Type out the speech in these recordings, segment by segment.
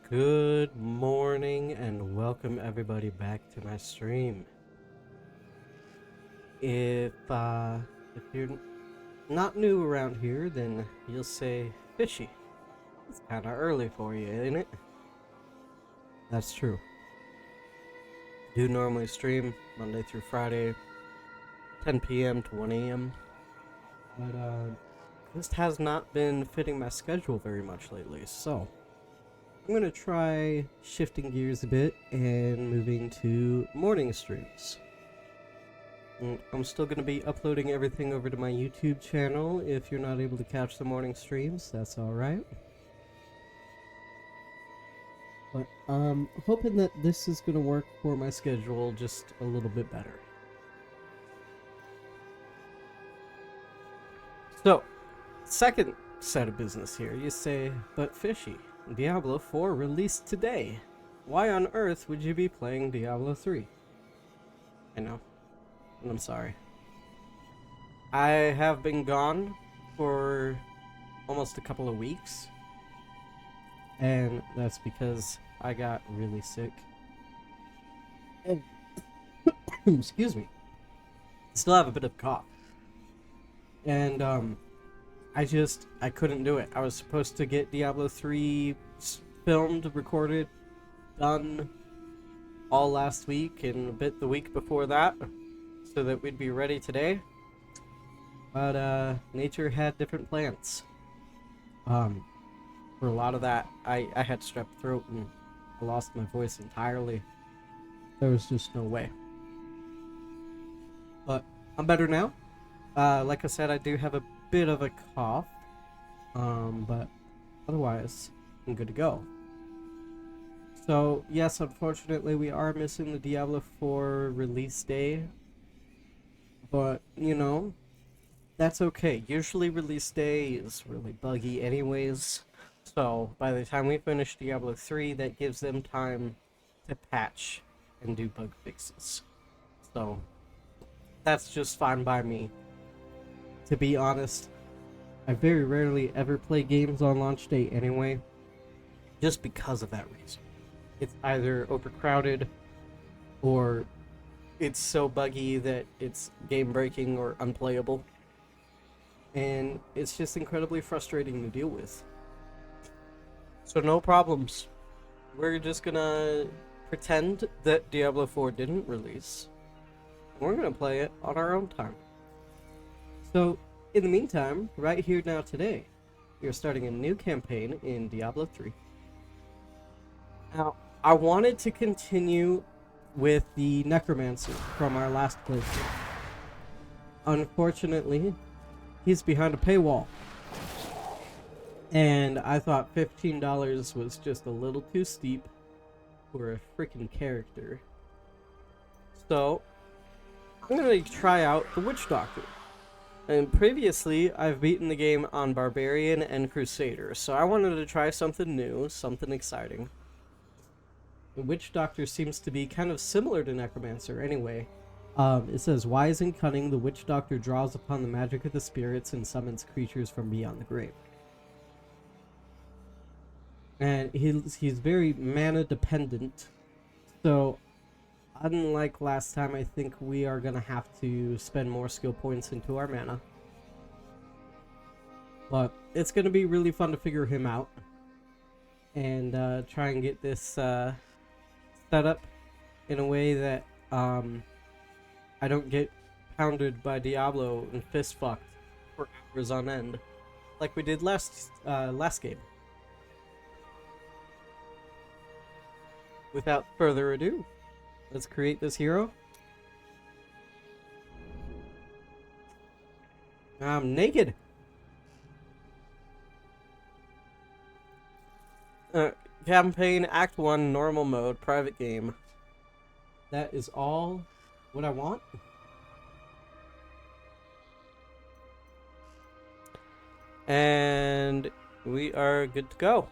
Good morning and welcome everybody back to my stream. If you're not new around here, then you'll say fishy. It's kind of early for you, ain't it? That's true. Do normally stream Monday through Friday, 10 p.m. to 1 a.m. But this has not been fitting my schedule very much lately, so I'm going to try shifting gears a bit and moving to morning streams. I'm still going to be uploading everything over to my YouTube channel. If you're not able to catch the morning streams, that's alright. But I'm hoping that this is going to work for my schedule just a little bit better. So, second set of business here. You say, but fishy, Diablo 4 released today. Why on earth would you be playing Diablo 3? I know. And I'm sorry. I have been gone for almost a couple of weeks. And that's because I got really sick. And excuse me. Still have a bit of cough. And I couldn't do it. I was supposed to get Diablo 3 filmed, recorded, done all last week and a bit the week before that, so that we'd be ready today. But nature had different plans. For a lot of that, I had strep throat and I lost my voice entirely. There was just no way. But I'm better now. Like I said, I do have a bit of a cough. But otherwise, I'm good to go. So, yes, unfortunately, we are missing the Diablo 4 release day. But, you know, that's okay. Usually release day is really buggy anyways. So, by the time we finish Diablo 3, that gives them time to patch and do bug fixes. So, that's just fine by me. To be honest, I very rarely ever play games on launch day anyway, just because of that reason. It's either overcrowded, or it's so buggy that it's game-breaking or unplayable. And it's just incredibly frustrating to deal with. So no problems. We're just gonna pretend that Diablo 4 didn't release. We're gonna play it on our own time. So, in the meantime, right here now today, we are starting a new campaign in Diablo 3. Now, I wanted to continue with the Necromancer from our last playthrough. Unfortunately, he's behind a paywall. And I thought $15 was just a little too steep for a freaking character. So, I'm gonna try out the Witch Doctor. And previously, I've beaten the game on Barbarian and Crusader, so I wanted to try something new, something exciting. The Witch Doctor seems to be kind of similar to Necromancer anyway. It says, wise and cunning, the Witch Doctor draws upon the magic of the spirits and summons creatures from beyond the grave. And he's very mana dependent, so unlike last time, I think we are going to have to spend more skill points into our mana. But it's going to be really fun to figure him out and try and get this set up in a way that I don't get pounded by Diablo and fist fucked for hours on end, like we did last game. Without further ado, let's create this hero. I'm naked. Campaign Act 1 normal mode private game. That is all what I want. And we are good to go.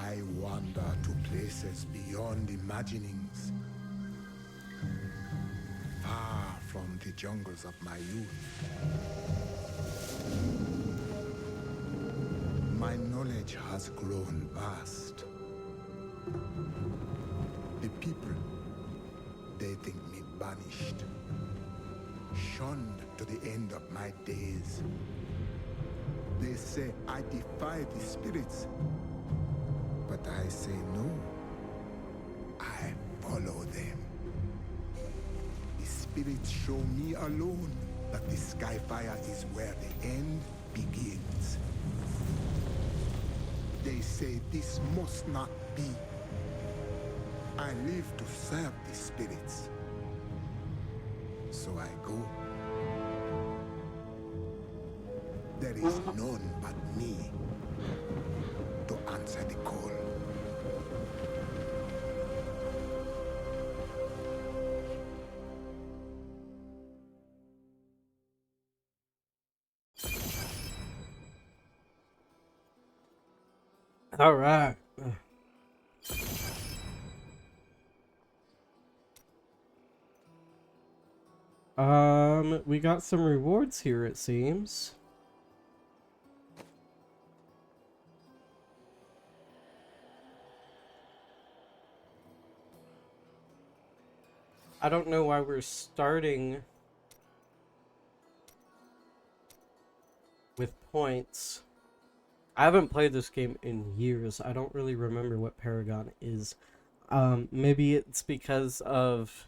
I wander to places beyond imaginings, far from the jungles of my youth. My knowledge has grown vast. The people, they think me banished, shunned to the end of my days. They say I defy the spirits, but I say no. I follow them. The spirits show me alone that the Skyfire is where the end begins. They say this must not be. I live to serve the spirits. So I go. There is none but me to answer the call. All right. We got some rewards here, it seems. I don't know why we're starting with points. I haven't played this game in years. I don't really remember what Paragon is. Maybe it's because of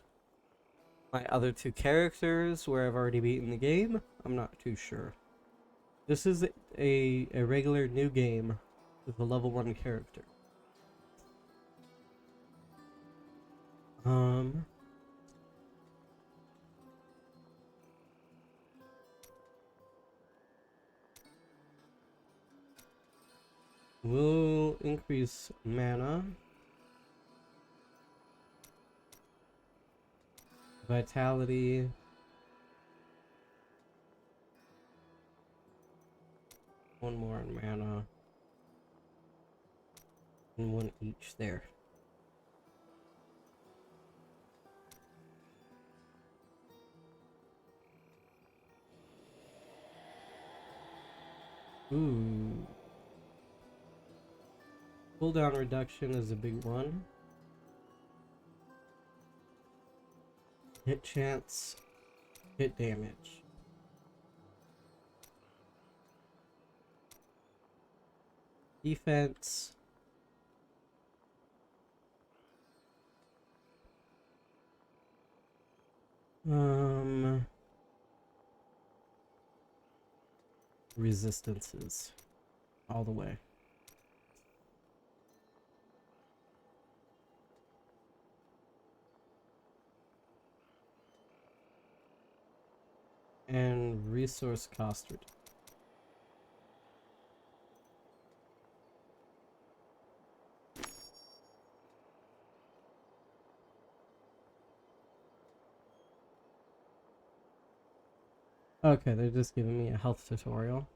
my other two characters where I've already beaten the game. I'm not too sure. This is a regular new game with a level 1 character. We'll increase mana, vitality, one more in mana, and one each there. Ooh. Cooldown reduction is a big one. Hit chance, hit damage. Defense. Resistances. All the way. And resource cost reduction. Okay, they're just giving me a health tutorial.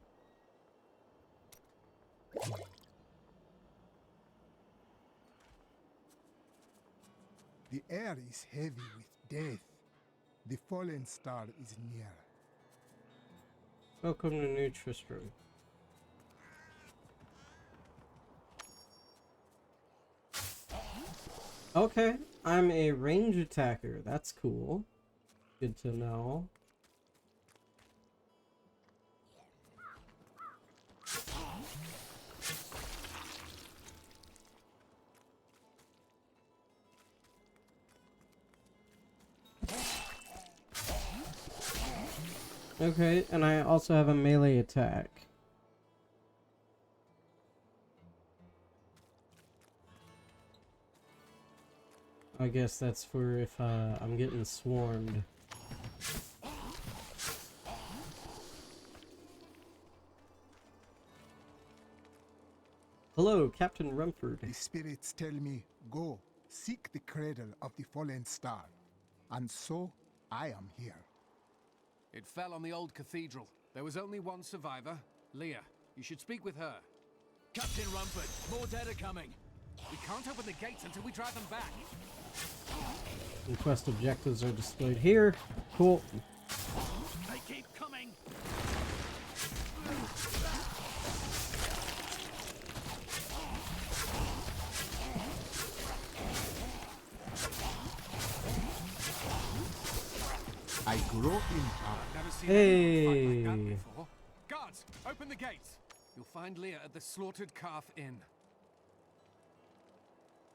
The air is heavy with death. The fallen star is near. Welcome to New Tristram. Okay, I'm a range attacker. That's cool. Good to know. Okay, and I also have a melee attack. I guess that's for if I'm getting swarmed. Hello, Captain Rumford. The spirits tell me, go, seek the cradle of the fallen star. And so, I am here. It fell on the old cathedral. There was only one survivor, Leah. You should speak with her. Captain Rumford, more dead are coming. We can't open the gates until we drive them back. And quest objectives are displayed here. Cool. They keep coming. I grew up in I've never seen Hey. anyone fight like that before. Guards, open the gates. You'll find Leah at the Slaughtered Calf Inn.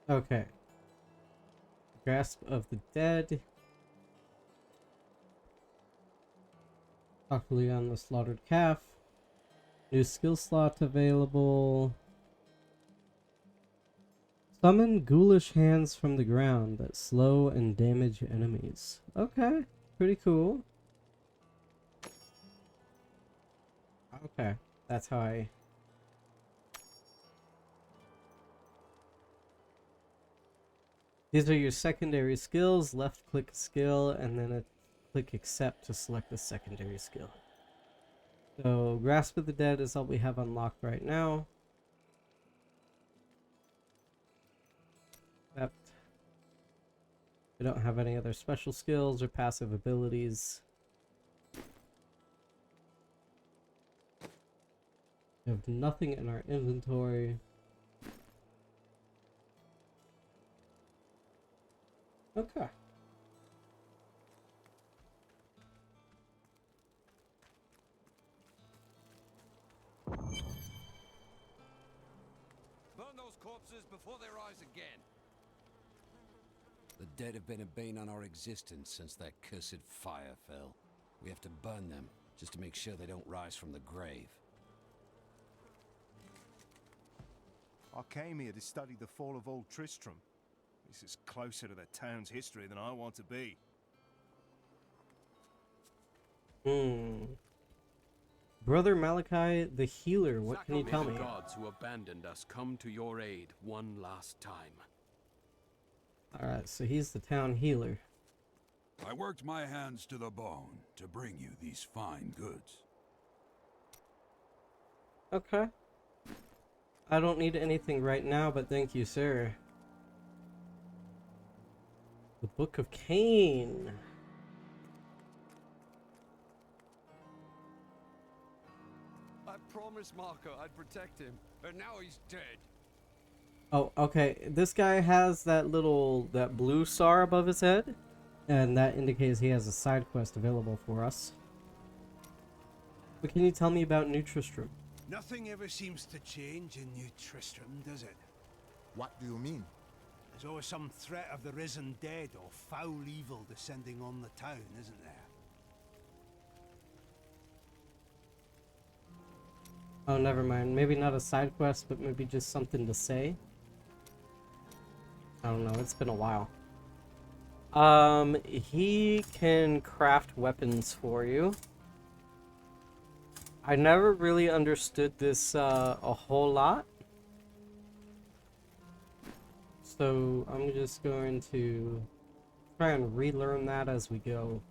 Okay. Grasp of the Dead. Talk to Leon the Slaughtered Calf. New skill slot available. Summon ghoulish hands from the ground that slow and damage enemies. Okay, pretty cool. Okay, that's how I... These are your secondary skills. Left click skill and then click accept to select the secondary skill. So Grasp of the Dead is all we have unlocked right now. Except we don't have any other special skills or passive abilities. We have nothing in our inventory. Okay. Burn those corpses before they rise again. The dead have been a bane on our existence since that cursed fire fell. We have to burn them, just to make sure they don't rise from the grave. I came here to study the fall of old Tristram. This is closer to the town's history than I want to be. Brother Malachi the Healer, what can you tell me? May the gods who abandoned us come to your aid one last time. Alright, so he's the town healer. I worked my hands to the bone to bring you these fine goods. Okay. I don't need anything right now, but thank you, sir. The Book of Cain. I promised Marco I'd protect him, and now he's dead. Oh, okay. This guy has that blue star above his head, and that indicates he has a side quest available for us. What can you tell me about New Tristram? Nothing ever seems to change in New Tristram, does it? What do you mean? There's always some threat of the risen dead or foul evil descending on the town, isn't there? Oh, never mind. Maybe not a side quest, but maybe just something to say. I don't know. It's been a while. He can craft weapons for you. I never really understood this a whole lot. So I'm just going to try and relearn that as we go.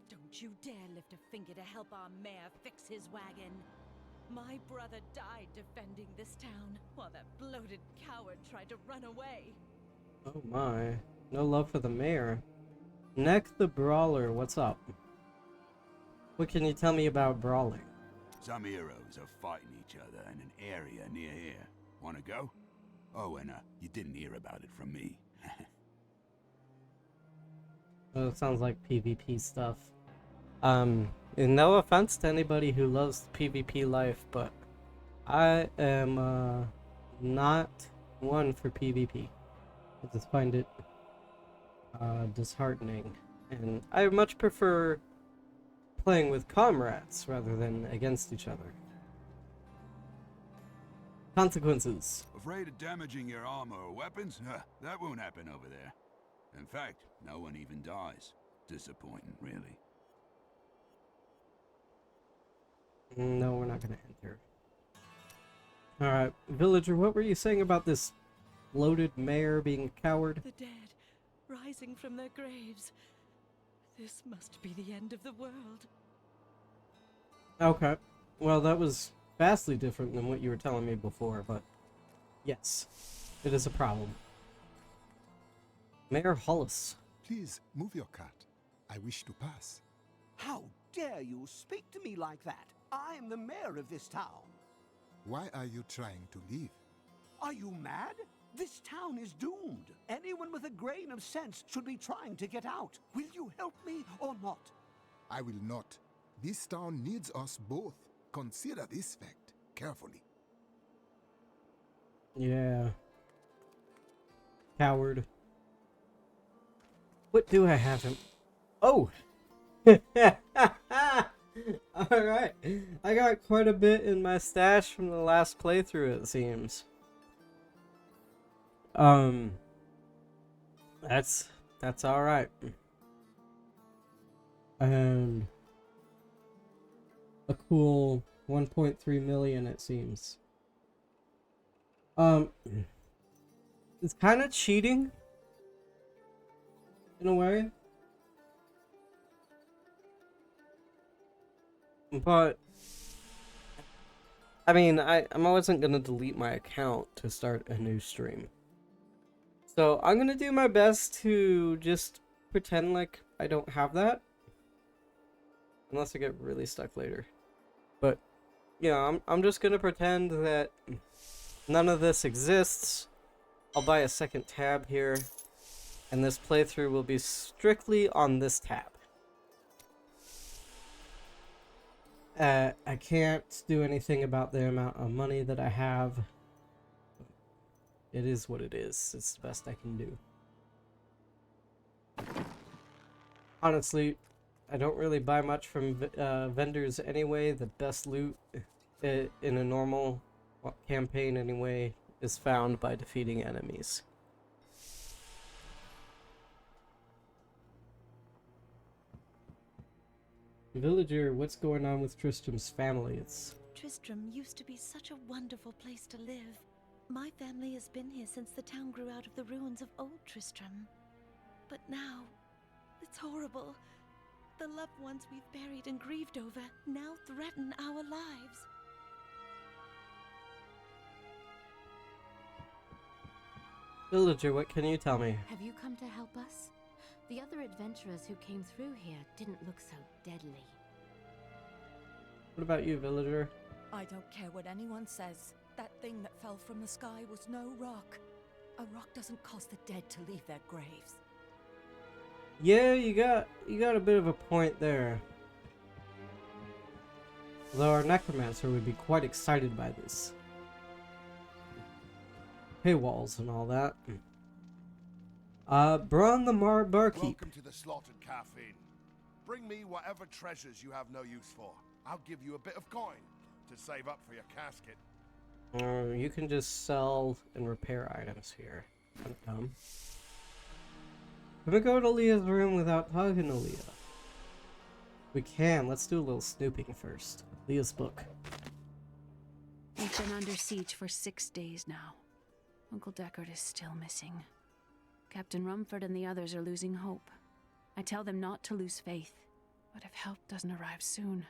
Don't you dare lift a finger to help our mayor fix his wagon. My brother died defending this town, while that bloated coward tried to run away. Oh my. No love for the mayor. Neck the Brawler, what's up? What can you tell me about brawling? Some heroes are fighting each other in an area near here. Wanna go? Oh, and you didn't hear about it from me. Oh, it sounds like PvP stuff. And no offense to anybody who loves PvP life, but I am not one for PvP. I just find it disheartening, and I much prefer playing with comrades rather than against each other. Consequences. Afraid of damaging your armor or weapons? That won't happen over there. In fact, no one even dies. Disappointing, really. No, we're not gonna enter. Alright, villager, what were you saying about this bloated mayor being a coward? The dead, rising from their graves. This must be the end of the world. Okay. Well, that was vastly different than what you were telling me before, but Yes, it is a problem. Mayor Hollis. Please move your cart. I wish to pass. How dare you speak to me like that? I am the mayor of this town. Why are you trying to leave? Are you mad? This town is doomed. Anyone with a grain of sense should be trying to get out. Will you help me or not? I will not. This town needs us both. Consider this fact carefully. Yeah. Coward. What do I have him? Oh! Alright. I got quite a bit in my stash from the last playthrough, it seems. That's alright. And a cool 1.3 million, it seems. It's kind of cheating in a way, but I mean, I wasn't gonna delete my account to start a new stream, so I'm gonna do my best to just pretend like I don't have that, unless I get really stuck later. But yeah, I'm just gonna pretend that none of this exists. I'll buy a second tab here, and this playthrough will be strictly on this tab. I can't do anything about the amount of money that I have. It is what it is. It's the best I can do. Honestly, I don't really buy much from vendors anyway. The best loot in a normal campaign anyway is found by defeating enemies. Villager, what's going on with Tristram's family? Tristram used to be such a wonderful place to live. My family has been here since the town grew out of the ruins of old Tristram. But now, it's horrible. The loved ones we've buried and grieved over now threaten our lives. Villager, what can you tell me? Have you come to help us? The other adventurers who came through here didn't look so deadly. What about you, Villager? I don't care what anyone says. That thing that fell from the sky was no rock. A rock doesn't cause the dead to leave their graves. Yeah, you got a bit of a point there. Though our necromancer would be quite excited by this. Paywalls and all that. Braun the Barkeep. Welcome to the Slaughtered Caffeine. Bring me whatever treasures you have no use for. I'll give you a bit of coin to save up for your casket. You can just sell and repair items here. I'm dumb. Can we go to Leah's room without talking to Leah? We can. Let's do a little snooping first. Leah's book. We've been under siege for 6 days now. Uncle Deckard is still missing. Captain Rumford and the others are losing hope. I tell them not to lose faith, but if help doesn't arrive soon...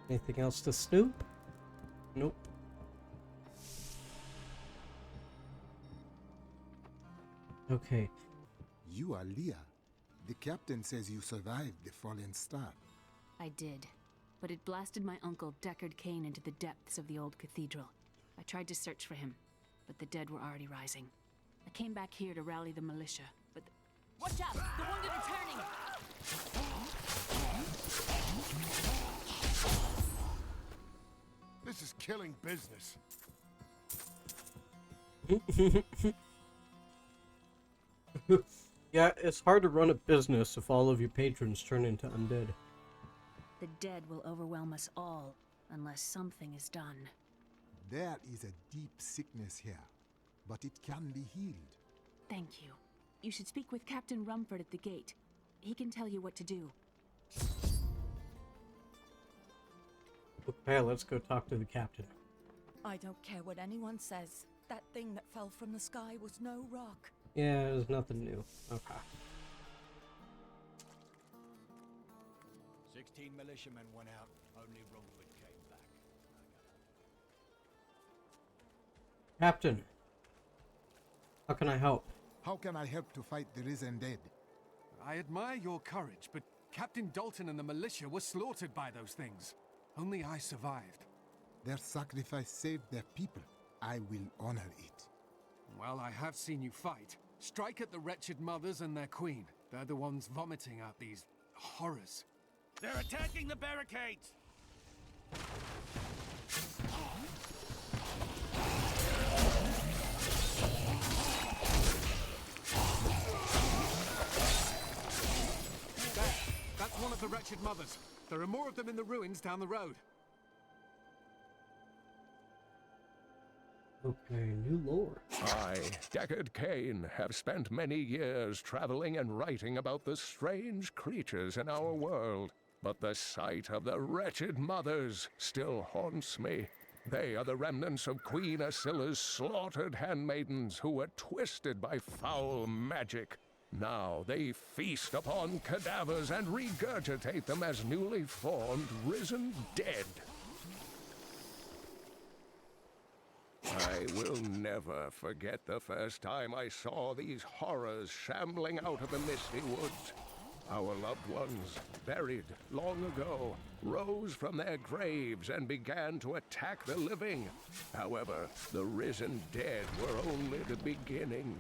Anything else to snoop? Nope. Okay. You are Leah. The captain says you survived the fallen star. I did, but it blasted my uncle Deckard Cain into the depths of the old cathedral. I tried to search for him, but the dead were already rising. I came back here to rally the militia, but... Watch out! The wounded are turning! This is killing business. Yeah, it's hard to run a business if all of your patrons turn into undead. The dead will overwhelm us all, unless something is done. There is a deep sickness here, but it can be healed. Thank you. You should speak with Captain Rumford at the gate. He can tell you what to do. Okay, let's go talk to the captain. I don't care what anyone says. That thing that fell from the sky was no rock. Yeah, there's nothing new. Okay. 15 militiamen went out. Only Rumford came back. Captain, how can I help? How can I help to fight the risen dead? I admire your courage, but Captain Dalton and the militia were slaughtered by those things. Only I survived. Their sacrifice saved their people. I will honor it. Well, I have seen you fight. Strike at the wretched mothers and their queen. They're the ones vomiting out these horrors. They're attacking the barricades! That's one of the wretched mothers. There are more of them in the ruins down the road. Okay, new lore. I, Deckard Cain, have spent many years traveling and writing about the strange creatures in our world. But the sight of the wretched mothers still haunts me. They are the remnants of Queen Asilla's slaughtered handmaidens who were twisted by foul magic. Now they feast upon cadavers and regurgitate them as newly formed, risen dead. I will never forget the first time I saw these horrors shambling out of the misty woods. Our loved ones, buried long ago, rose from their graves and began to attack the living. However, the risen dead were only the beginning.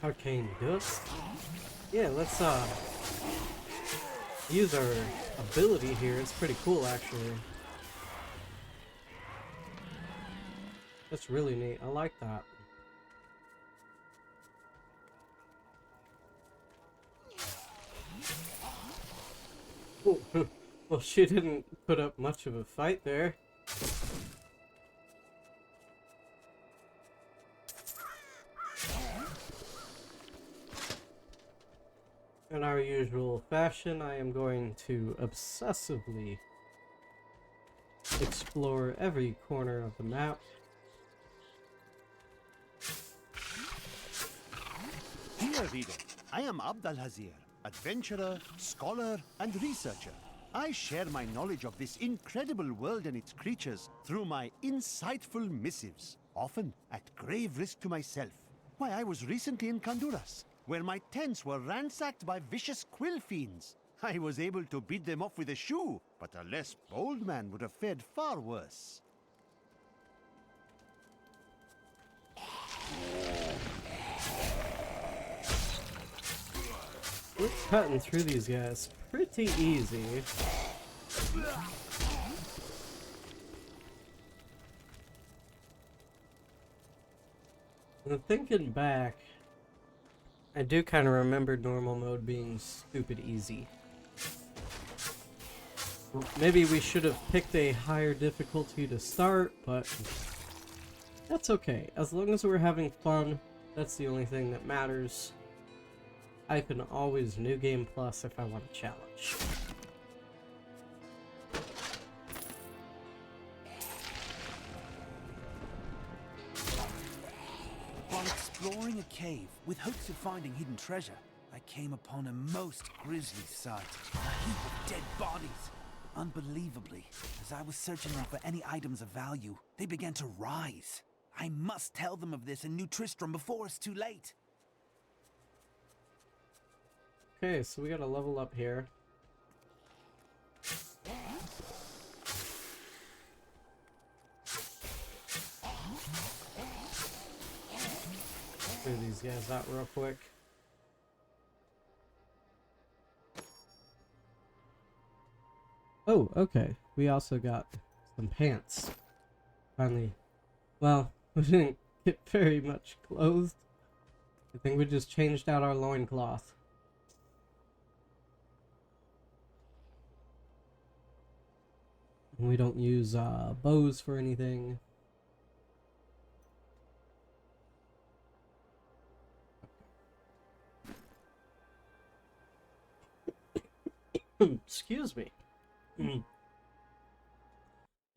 Arcane Dust? Yeah, let's use our ability here. It's pretty cool, actually. That's really neat. I like that. Oh, well, she didn't put up much of a fight there. In our usual fashion, I am going to obsessively explore every corner of the map. Dear reader, I am Abd al-Hazir, adventurer, scholar, and researcher. I share my knowledge of this incredible world and its creatures through my insightful missives, often at grave risk to myself. Why, I was recently in Honduras, where my tents were ransacked by vicious quill fiends. I was able to beat them off with a shoe, but a less bold man would have fared far worse. We're cutting through these guys pretty easy. And thinking back, I do kind of remember normal mode being stupid easy. Maybe we should have picked a higher difficulty to start, but that's okay. As long as we're having fun, that's the only thing that matters. I can always New Game Plus if I want a challenge. While exploring a cave with hopes of finding hidden treasure, I came upon a most grisly sight. A heap of dead bodies. Unbelievably, as I was searching them for any items of value, they began to rise. I must tell them of this in New Tristram before it's too late. Okay, so we gotta level up here. Clear these guys out real quick. Oh, okay. We also got some pants. Finally. Well, we didn't get very much clothed. I think we just changed out our loincloth. We don't use bows for anything. Excuse me.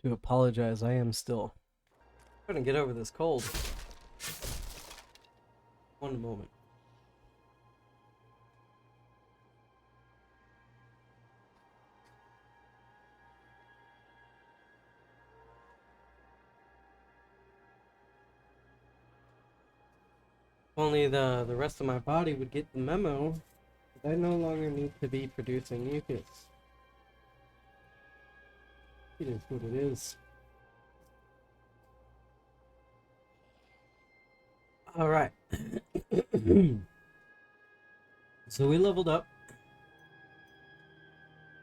To apologize, I am still trying to get over this cold. One moment. Only the rest of my body would get the memo that I no longer need to be producing mucus. It is what it is. Alright. So we leveled up.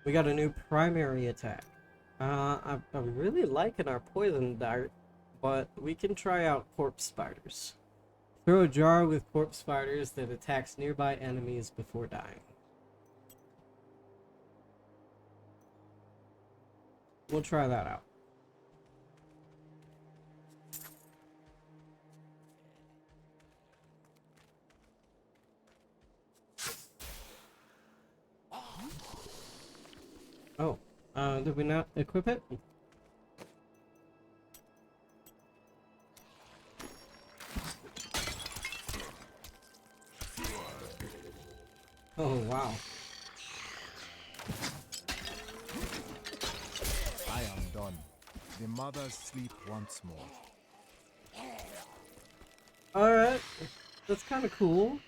We got a new primary attack. I'm really liking our poison dart, but we can try out corpse spiders. Throw a jar with corpse spiders that attacks nearby enemies before dying. We'll try that out. Oh, did we not equip it? Oh, wow. I am done. The mothers sleep once more. Alright, that's kind of cool.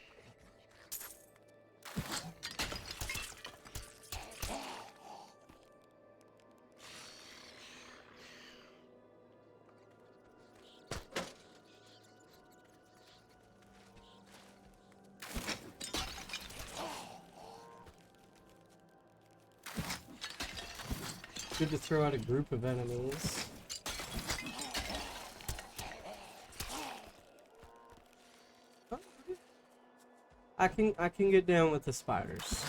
Good to throw out a group of enemies. I can get down with the spiders.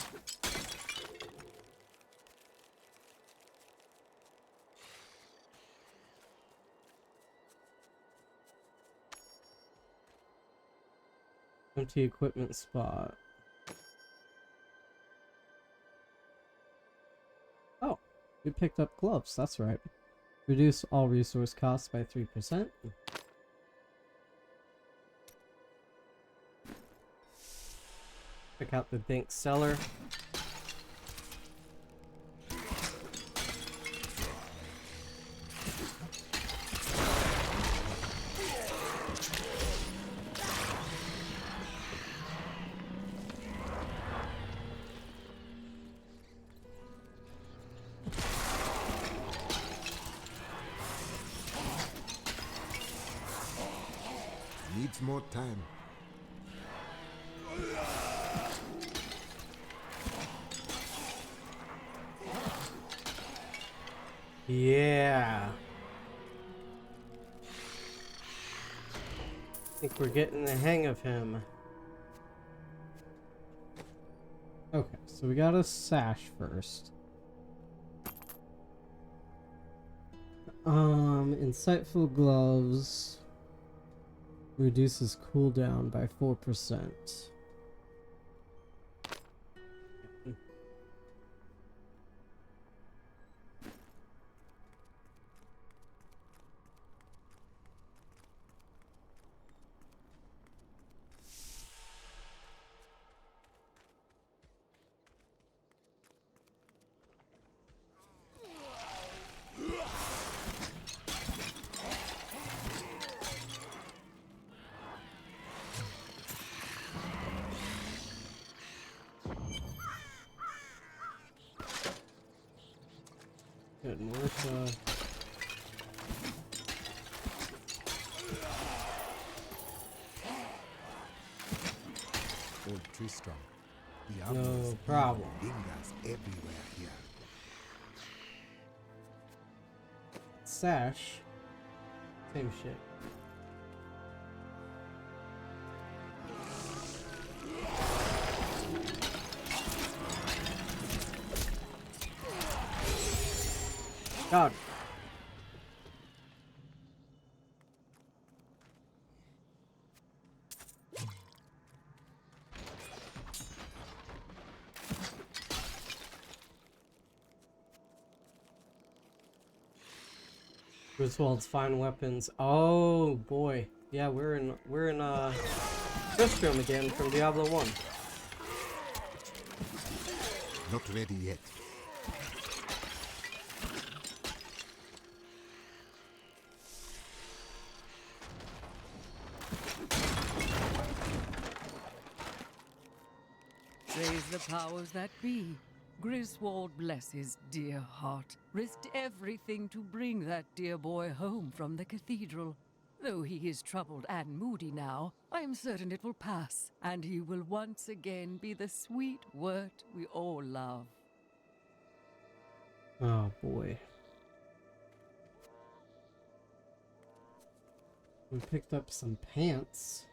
Empty equipment spot. Oh, we picked up gloves, that's right. Reduce all resource costs by 3%. Check out the dank cellar. Needs more time. Yeah. I think we're getting the hang of him. Okay, so we got a sash first. Insightful gloves reduces cooldown by 4%. Good, Martha. Old Tristram. No problem. Lingers everywhere here. Sash. Same shit. God. Griswold's fine weapons. Oh boy. Yeah, we're in Tristram again from Diablo 1. Not ready yet. Praise the powers that be. Griswold, bless his dear heart, risked everything to bring that dear boy home from the cathedral. Though he is troubled and moody now, I am certain it will pass, and he will once again be the sweet wirt we all love. Oh boy. We picked up some pants.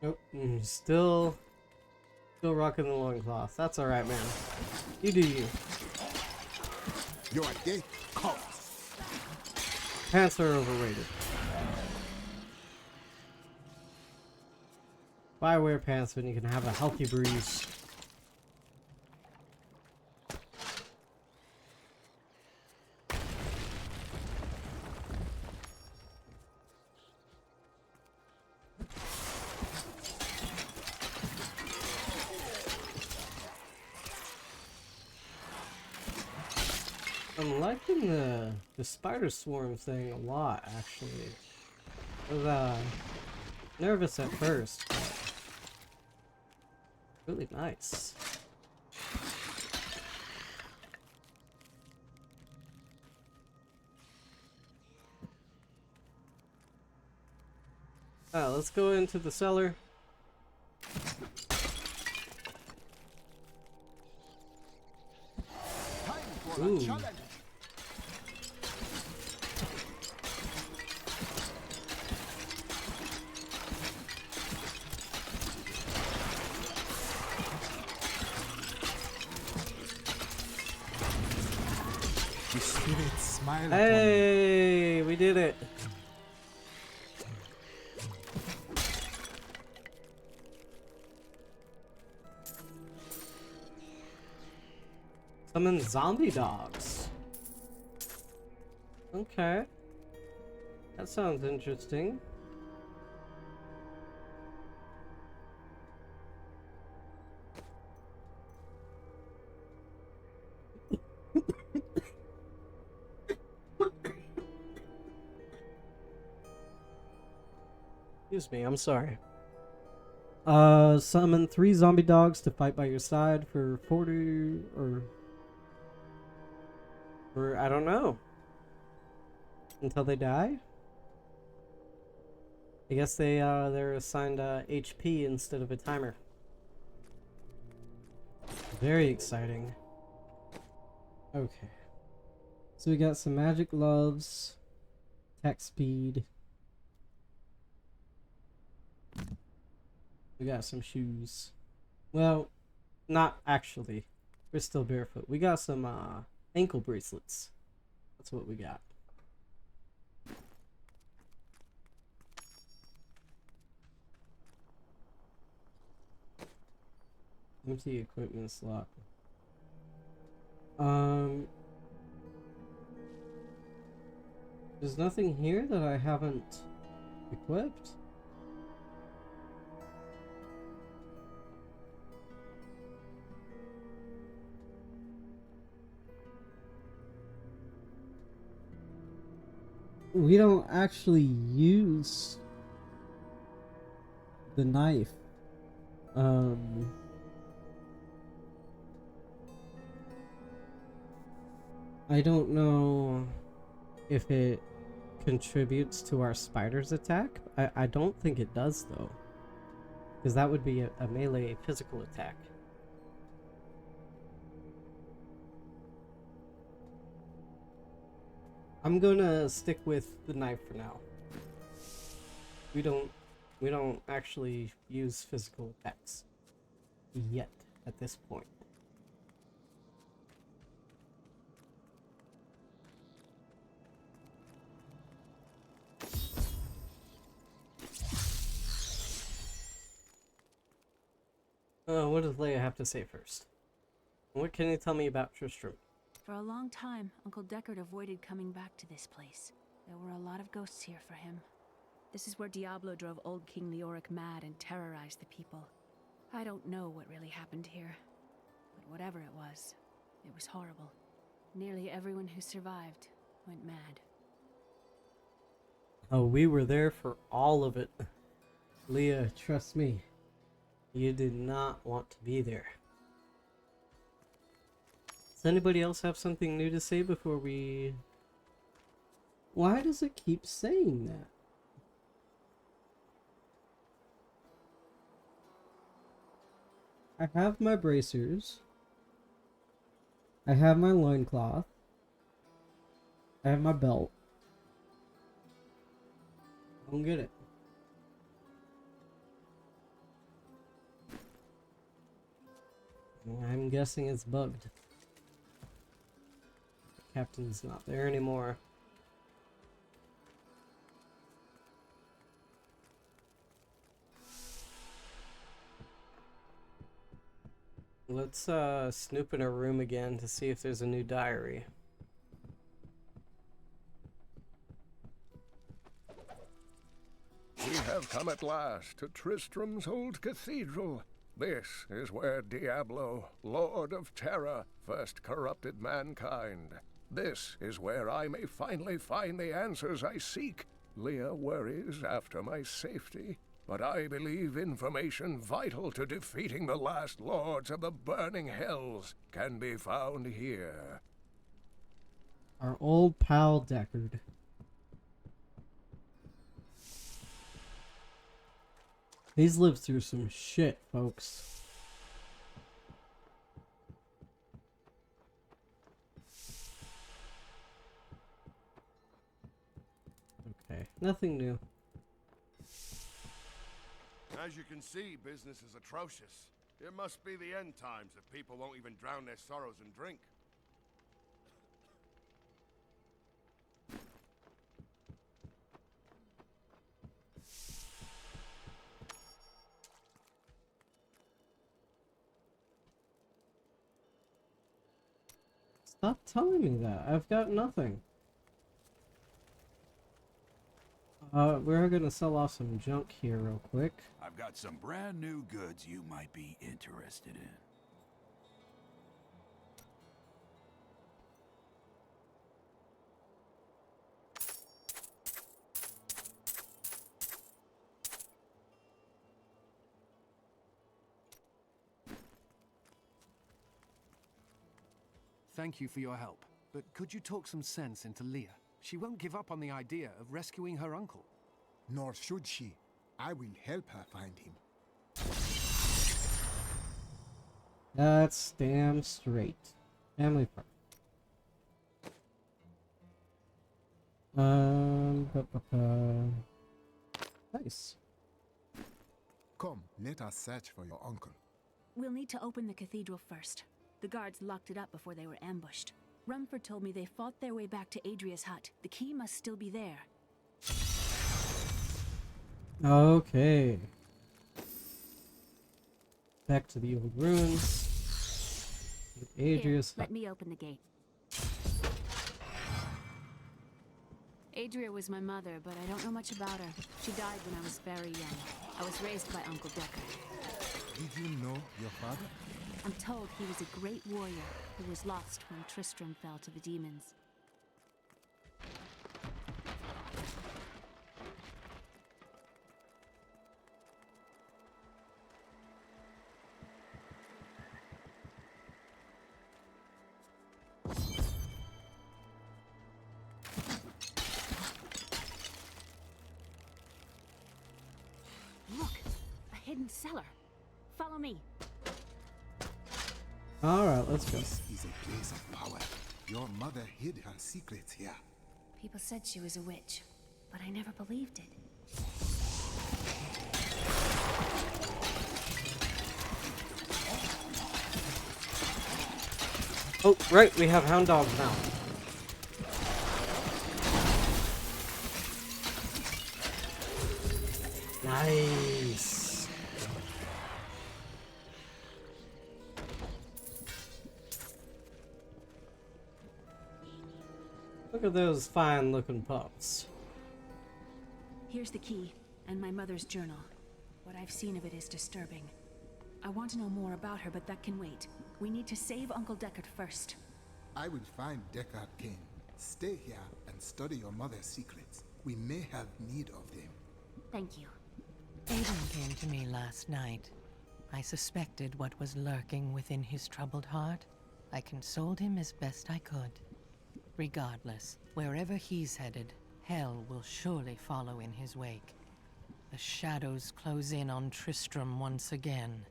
Nope, still rocking the loincloth. That's alright, man. You do you. You're dead. Come. Pants are overrated. Why wear pants when you can have a healthy breeze? I'm liking the spider swarm thing a lot, actually. I was nervous at first, but really nice. Let's go into the cellar. Ooh. The spirits smile upon me. Hey, we did it. Summon zombie dogs. Okay. That sounds interesting. Excuse me, I'm sorry. Summon 3 zombie dogs to fight by your side for 40 or I don't know. Until they die? I guess they're assigned HP instead of a timer. Very exciting. Okay. So we got some magic gloves, attack speed. We got some shoes. Well, not actually. We're still barefoot. We got some ankle bracelets. That's what we got. Empty equipment slot. There's nothing here that I haven't equipped. We don't actually use the knife. I don't know if it contributes to our spider's attack. I don't think it does, though. Because that would be a melee physical attack. I'm gonna stick with the knife for now. We don't actually use physical attacks yet at this point. What does Leia have to say first? What can you tell me about Tristram? For a long time, Uncle Deckard avoided coming back to this place. There were a lot of ghosts here for him. This is where Diablo drove old King Leoric mad and terrorized the people. I don't know what really happened here, but whatever it was horrible. Nearly everyone who survived went mad. Oh, we were there for all of it. Leah, trust me. You did not want to be there. Does anybody else have something new to say before we... Why does it keep saying that? I have my bracers. I have my loincloth. I have my belt. I don't get it. I'm guessing it's bugged. The captain's not there anymore. Let's snoop in her room again to see if there's a new diary. We have come at last to Tristram's old cathedral. This is where Diablo, Lord of Terror, first corrupted mankind. This is where I may finally find the answers I seek. Leah worries after my safety, but I believe information vital to defeating the last lords of the burning hells can be found here. Our old pal Deckard. He's lived through some shit, folks. Okay, nothing new. As you can see, business is atrocious. It must be the end times if people won't even drown their sorrows in drink. Stop telling me that. I've got nothing. We're gonna sell off some junk here real quick. I've got some brand new goods you might be interested in. Thank you for your help. But could you talk some sense into Leah? She won't give up on the idea of rescuing her uncle. Nor should she. I will help her find him. That's damn straight. Family part. Nice. Come, let us search for your uncle. We'll need to open the cathedral first. The guards locked it up before they were ambushed. Rumford told me they fought their way back to Adria's hut. The key must still be there. Okay. Back to the old ruins. Adria's Here, let me open the gate. Adria was my mother, but I don't know much about her. She died when I was very young. I was raised by Uncle Deckard. Did you know your father? I'm told he was a great warrior who was lost when Tristram fell to the demons. Look! A hidden cellar. Follow me. Alright, let's go. This is a place of power. Your mother hid her secrets here. People said she was a witch, but I never believed it. Oh, right, we have hound dogs now. Nice. Look at those fine-looking pups. Here's the key, and my mother's journal. What I've seen of it is disturbing. I want to know more about her, but that can wait. We need to save Uncle Deckard first. I will find Deckard Cain. Stay here and study your mother's secrets. We may have need of them. Thank you. Aiden came to me last night. I suspected what was lurking within his troubled heart. I consoled him as best I could. Regardless, wherever he's headed, hell will surely follow in his wake. The shadows close in on Tristram once again.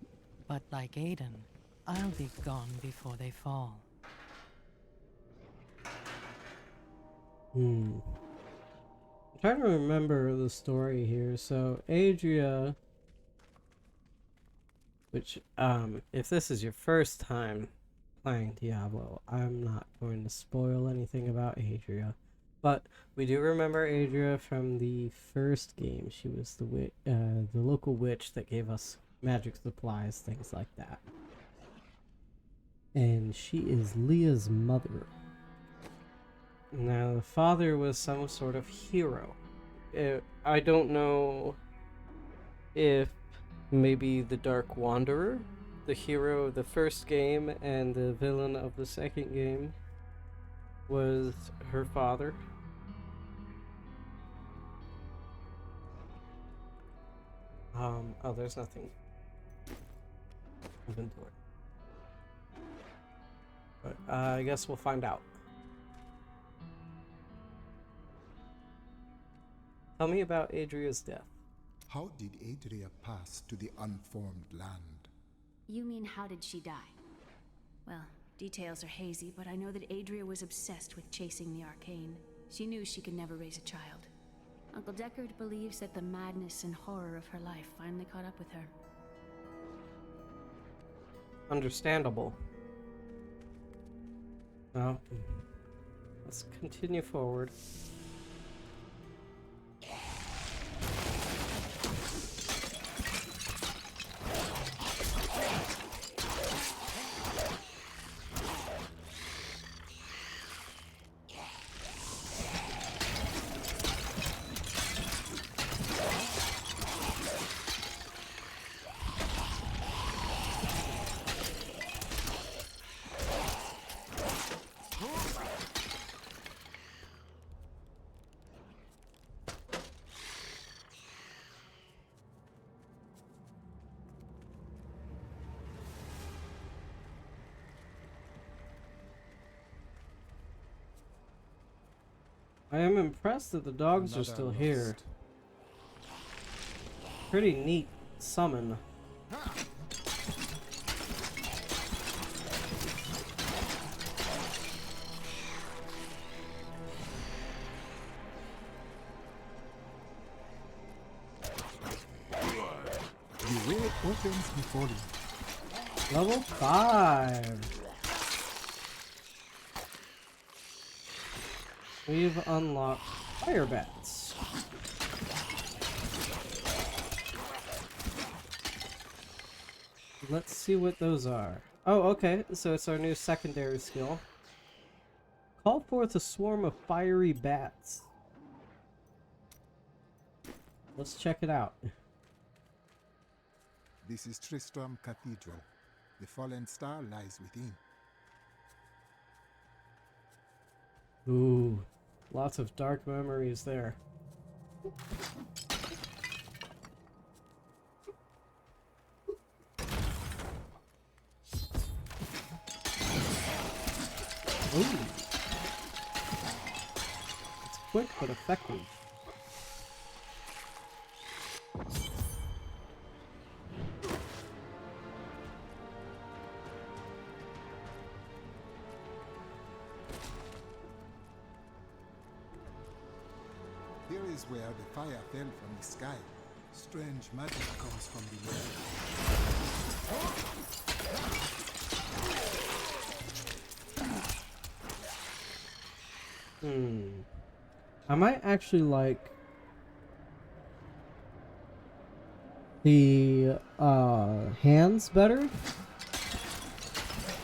But like Aiden, I'll be gone before they fall. I'm trying to remember the story here. So Adria, which if this is your first time playing Diablo, I'm not going to spoil anything about Adria, but we do remember Adria from the first game. She was the local witch that gave us magic supplies, things like that, and she is Leah's mother. Now, the father was some sort of hero. I don't know if maybe the Dark Wanderer, the hero of the first game and the villain of the second game, was her father. Oh, there's nothing. Inventory. But I guess we'll find out. Tell me about Adria's death. How did Adria pass to the unformed land? You mean, how did she die? Well, details are hazy, but I know that Adria was obsessed with chasing the arcane. She knew she could never raise a child. Uncle Deckard believes that the madness and horror of her life finally caught up with her. Understandable. Well, let's continue forward. I am impressed that the dogs are still here. Pretty neat summon. The way opens before you. Level 5. We've unlocked fire bats. Let's see what those are. Oh, okay. So it's our new secondary skill. Call forth a swarm of fiery bats. Let's check it out. This is Tristram Cathedral. The fallen star lies within. Ooh, lots of dark memories there. Ooh. It's quick but effective. Here is where the fire fell from the sky. Strange magic comes from below. I might actually like the hands better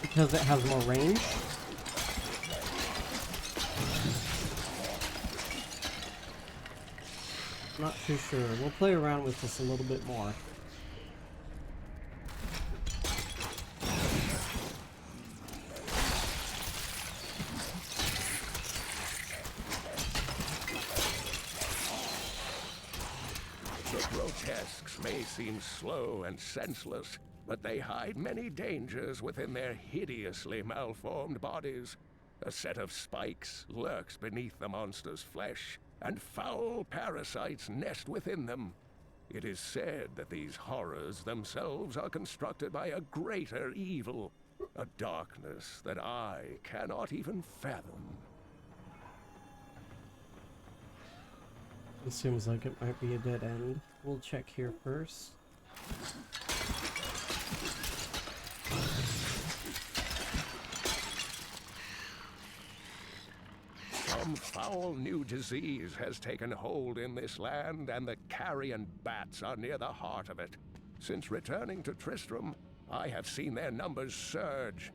because it has more range. Not too sure. We'll play around with this a little bit more. The grotesques may seem slow and senseless, but they hide many dangers within their hideously malformed bodies. A set of spikes lurks beneath the monster's flesh, and foul parasites nest within them. It is said that these horrors themselves are constructed by a greater evil, a darkness that I cannot even fathom. It seems like it might be a dead end. We'll check here first. Some foul new disease has taken hold in this land, and the carrion bats are near the heart of it. Since returning to Tristram, I have seen their numbers surge.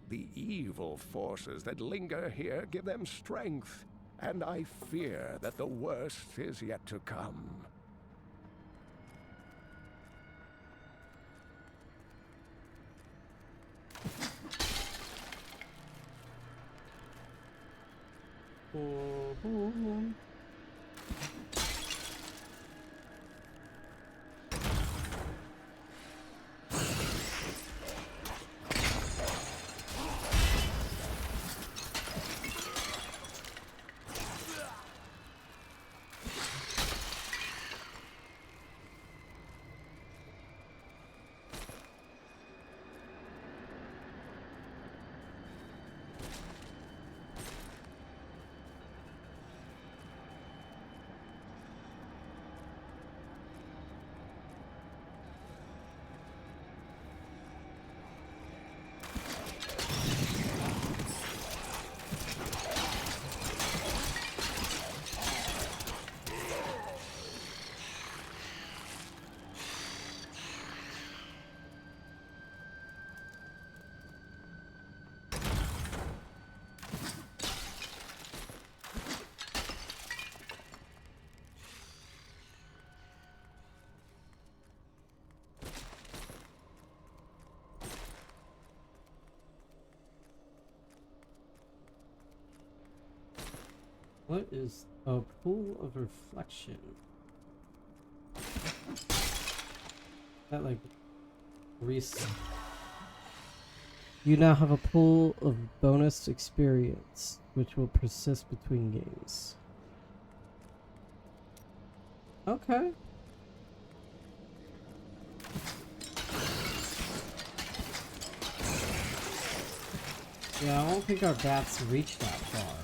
The evil forces that linger here give them strength, and I fear that the worst is yet to come. What is a pool of reflection? That like you now have a pool of bonus experience, which will persist between games. Okay. Yeah, I don't think our bats reach that far.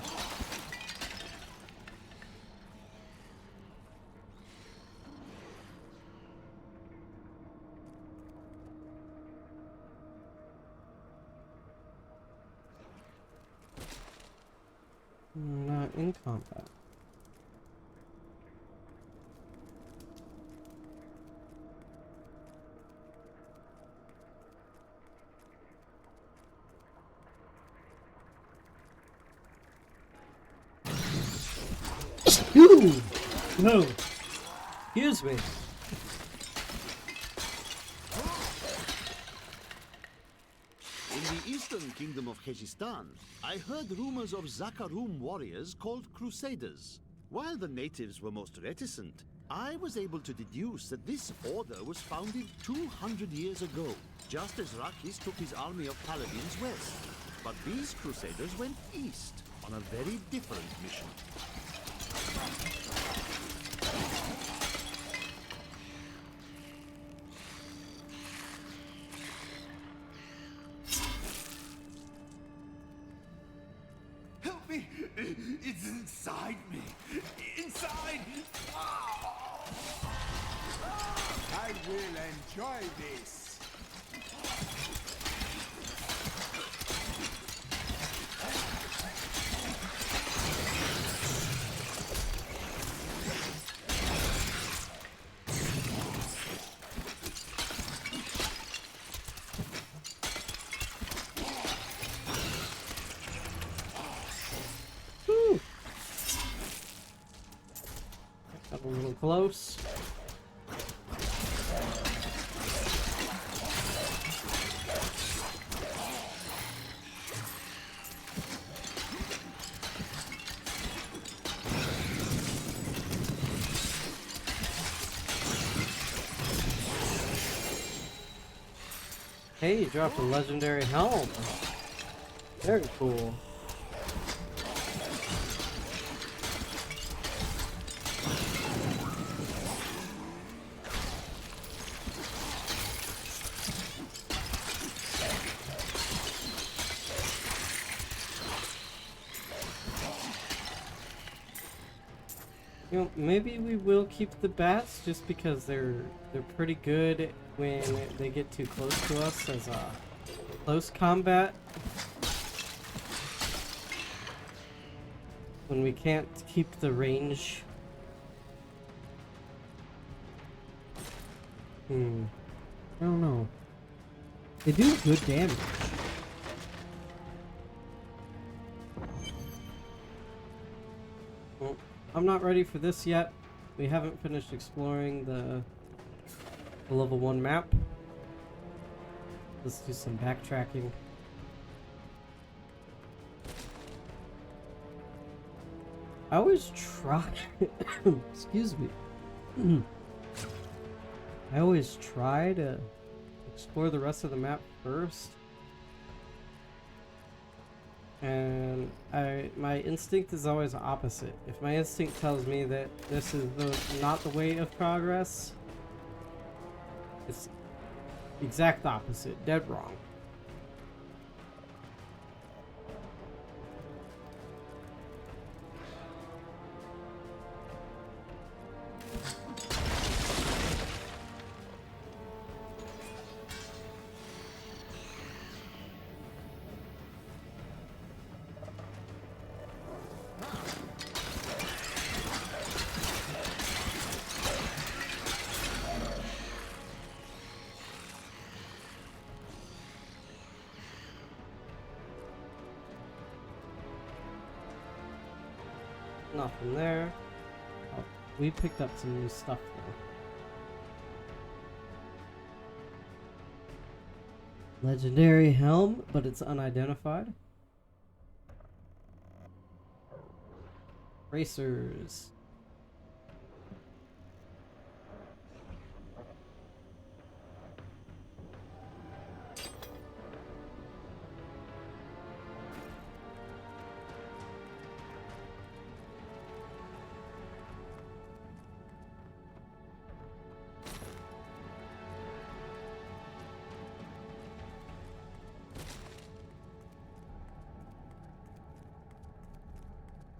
Not in combat. Ooh! No! Excuse me. In the eastern kingdom of Khejistan, I heard rumors of Zakarum warriors called Crusaders. While the natives were most reticent, I was able to deduce that this order was founded 200 years ago, just as Rakis took his army of paladins west. But these Crusaders went east on a very different mission. Help me! It's inside me! Inside! I will enjoy this! Got a little close. Hey, you dropped a legendary helm. Very cool. You know, maybe we will keep the bats just because they're pretty good when they get too close to us as a close combat. When we can't keep the range. I don't know. They do good damage. Well, I'm not ready for this yet. We haven't finished exploring the level 1 map. Let's do some backtracking. I always try. Excuse me. I always try to explore the rest of the map first. And my instinct is always opposite. If my instinct tells me that this is not the way of progress, it's the exact opposite, dead wrong. Nothing there. Oh, we picked up some new stuff though. Legendary helm, but it's unidentified. Racers.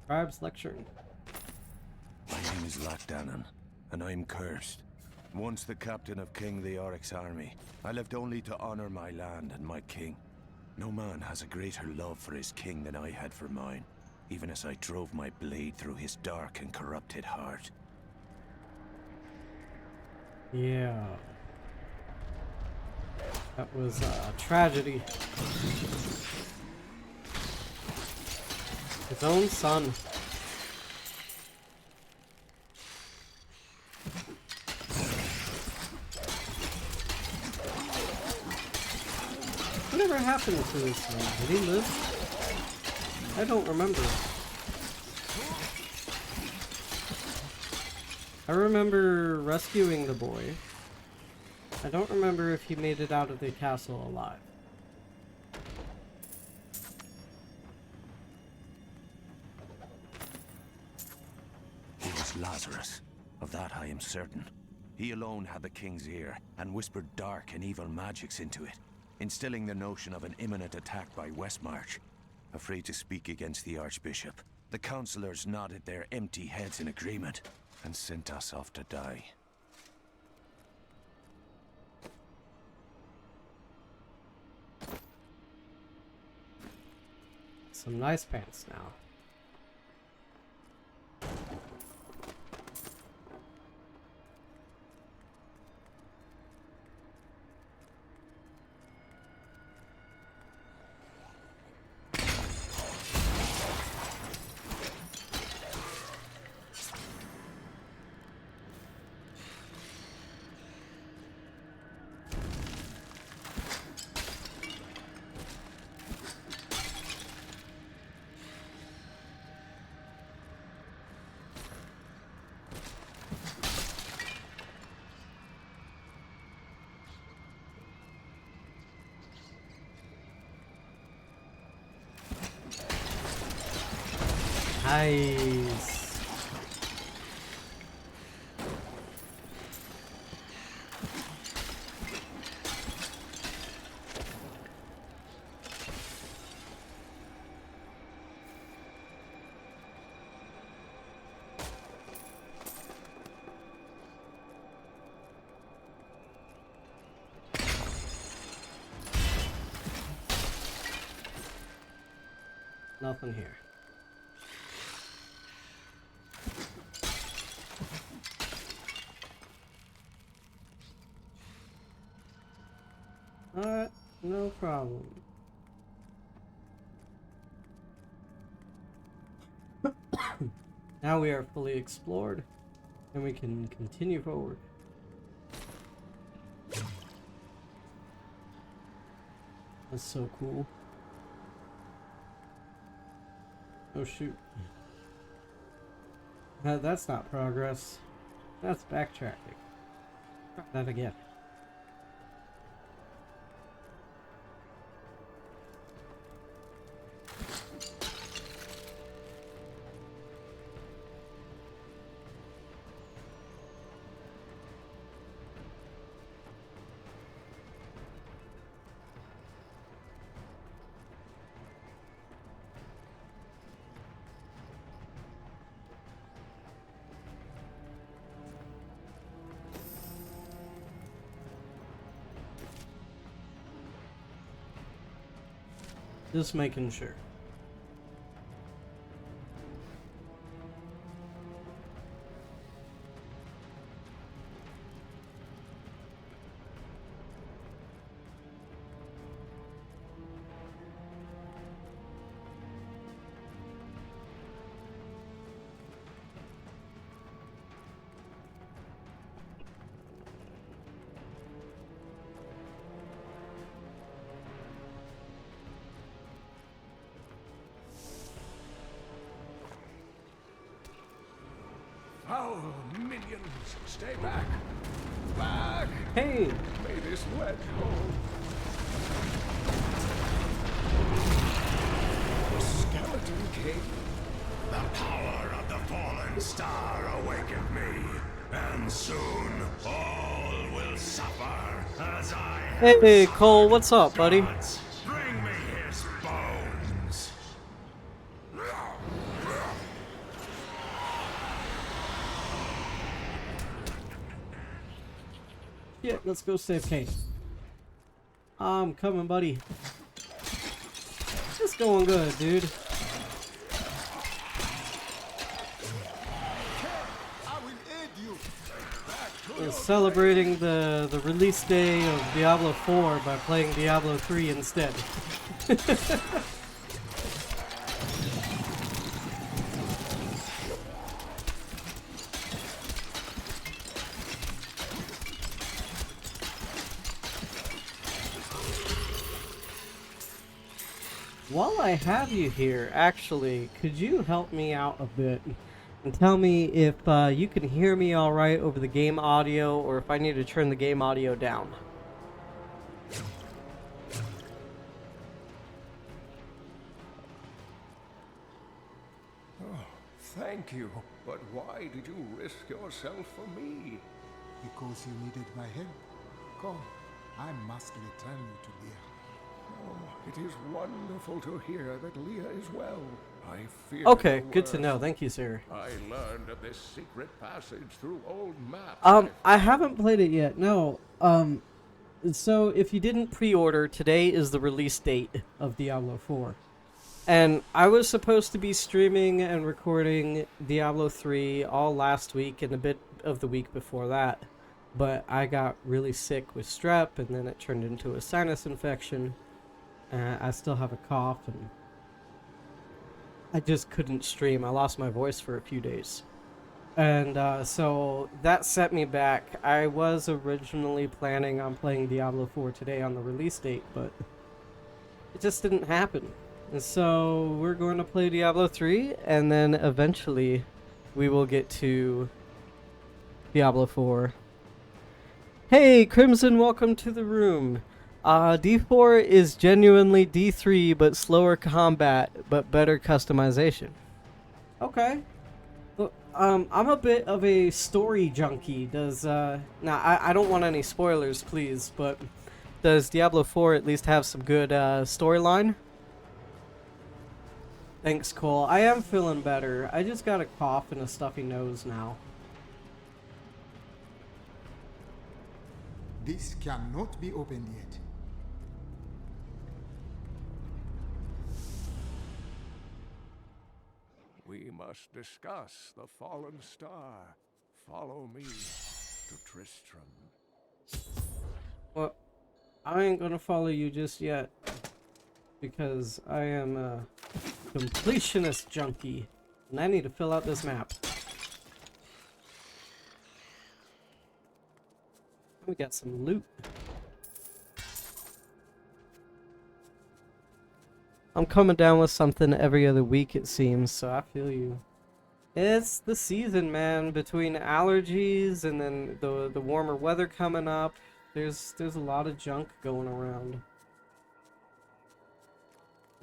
Tribes lecturing. My name is Lakdanan, and I'm cursed. Once the captain of King Leoric's army, I lived only to honor my land and my king. No man has a greater love for his king than I had for mine, even as I drove my blade through his dark and corrupted heart. Yeah. That was a tragedy. His own son. Whatever happened to his son? Did he live? I don't remember. I remember rescuing the boy. I don't remember if he made it out of the castle alive. He was Lazarus. Of that I am certain. He alone had the king's ear, and whispered dark and evil magics into it, instilling the notion of an imminent attack by Westmarch. Afraid to speak against the Archbishop, the councillors nodded their empty heads in agreement, and sent us off to die. Some nice pants now. Nice. Nothing here. Alright, no problem. Now we are fully explored, and we can continue forward. That's so cool. Oh shoot. That's not progress. That's backtracking. Try that again. Just making sure. Foul minions, stay back! Back! Hey! May this wedge hold. The Skeleton King. The power of the fallen star awakened me, and soon all will suffer as I have. Hey, Cole, what's up, buddy? Bring me his bones. Yeah, let's go save Kate. I'm coming, buddy. It's going good, dude. We're celebrating the release day of Diablo 4 by playing Diablo 3 instead. While I have you here, actually, could you help me out a bit and tell me if you can hear me alright over the game audio, or if I need to turn the game audio down? Oh, thank you. But why did you risk yourself for me? Because you needed my help. Come, I must return you to Leah. Oh, it is wonderful to hear that Leah is well. I fear Okay, the good to worst. know. Thank you, sir. I learned of this secret passage through old maps. I haven't played it yet. No. So if you didn't pre-order, today is the release date of Diablo 4. And I was supposed to be streaming and recording Diablo 3 all last week and a bit of the week before that. But I got really sick with strep, and then it turned into a sinus infection. I still have a cough, and I just couldn't stream. I lost my voice for a few days. And so that set me back. I was originally planning on playing Diablo 4 today on the release date, but it just didn't happen. And so we're going to play Diablo 3, and then eventually we will get to Diablo 4. Hey, Crimson, welcome to the room. D4 is genuinely D3, but slower combat, but better customization. Okay. Well, I'm a bit of a story junkie. Does, now, I don't want any spoilers, please, but does Diablo 4 at least have some good, storyline? Thanks, Cole. I am feeling better. I just got a cough and a stuffy nose now. This cannot be opened yet. We must discuss the fallen star. Follow me to Tristram. Well, I ain't gonna follow you just yet. Because I am a completionist junkie. And I need to fill out this map. We got some loot. I'm coming down with something every other week, it seems, so I feel you. It's the season, man. Between allergies and then the warmer weather coming up, there's a lot of junk going around.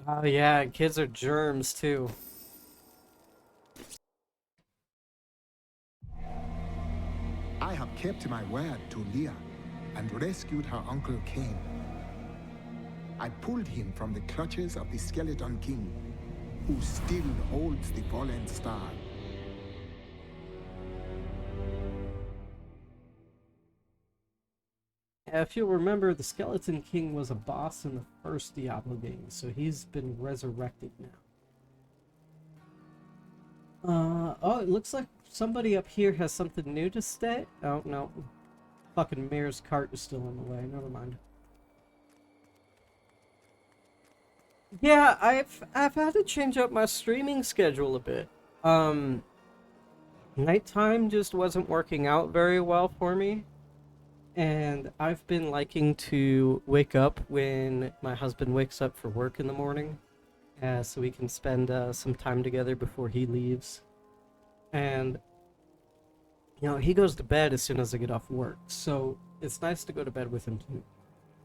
Oh yeah, kids are germs too. I have kept my word to Leah and rescued her uncle Cain. I pulled him from the clutches of the Skeleton King, who still holds the fallen star. If you'll remember, the Skeleton King was a boss in the first Diablo game, so he's been resurrected now. Oh, it looks like somebody up here has something new to say. Oh, no. Fucking Mir's cart is still in the way. Never mind. Yeah, I've had to change up my streaming schedule a bit. Nighttime just wasn't working out very well for me. And I've been liking to wake up when my husband wakes up for work in the morning. So we can spend some time together before he leaves. And, you know, he goes to bed as soon as I get off work. So it's nice to go to bed with him too.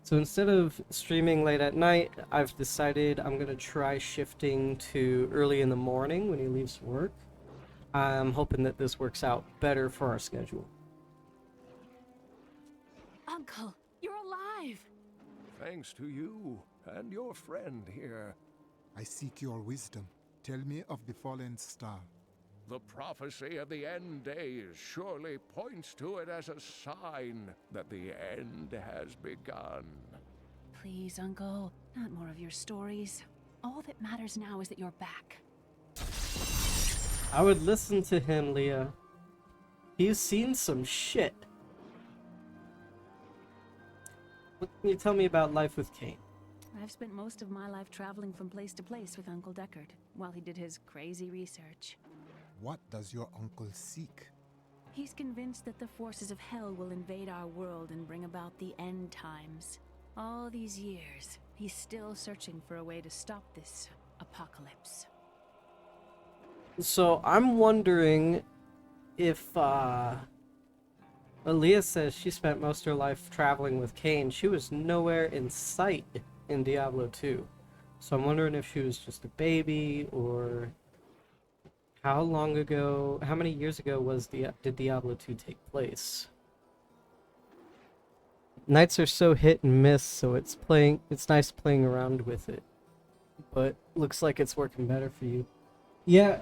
So instead of streaming late at night, I've decided I'm going to try shifting to early in the morning when he leaves work. I'm hoping that this works out better for our schedule. Uncle, you're alive! Thanks to you and your friend here. I seek your wisdom. Tell me of the fallen star. The prophecy of the end days surely points to it as a sign that the end has begun. Please, Uncle, not more of your stories. All that matters now is that you're back. I would listen to him, Leah. He's seen some shit. What can you tell me about life with Cain? I've spent most of my life traveling from place to place with Uncle Deckard while he did his crazy research. What does your uncle seek? He's convinced that the forces of hell will invade our world and bring about the end times. All these years, he's still searching for a way to stop this apocalypse. So I'm wondering if Leah says she spent most of her life traveling with Cain. She was nowhere in sight in Diablo 2. So I'm wondering if she was just a baby, or how long ago, how many years ago did Diablo 2 take place? Nights are so hit and miss, so it's nice playing around with it. But looks like it's working better for you. Yeah.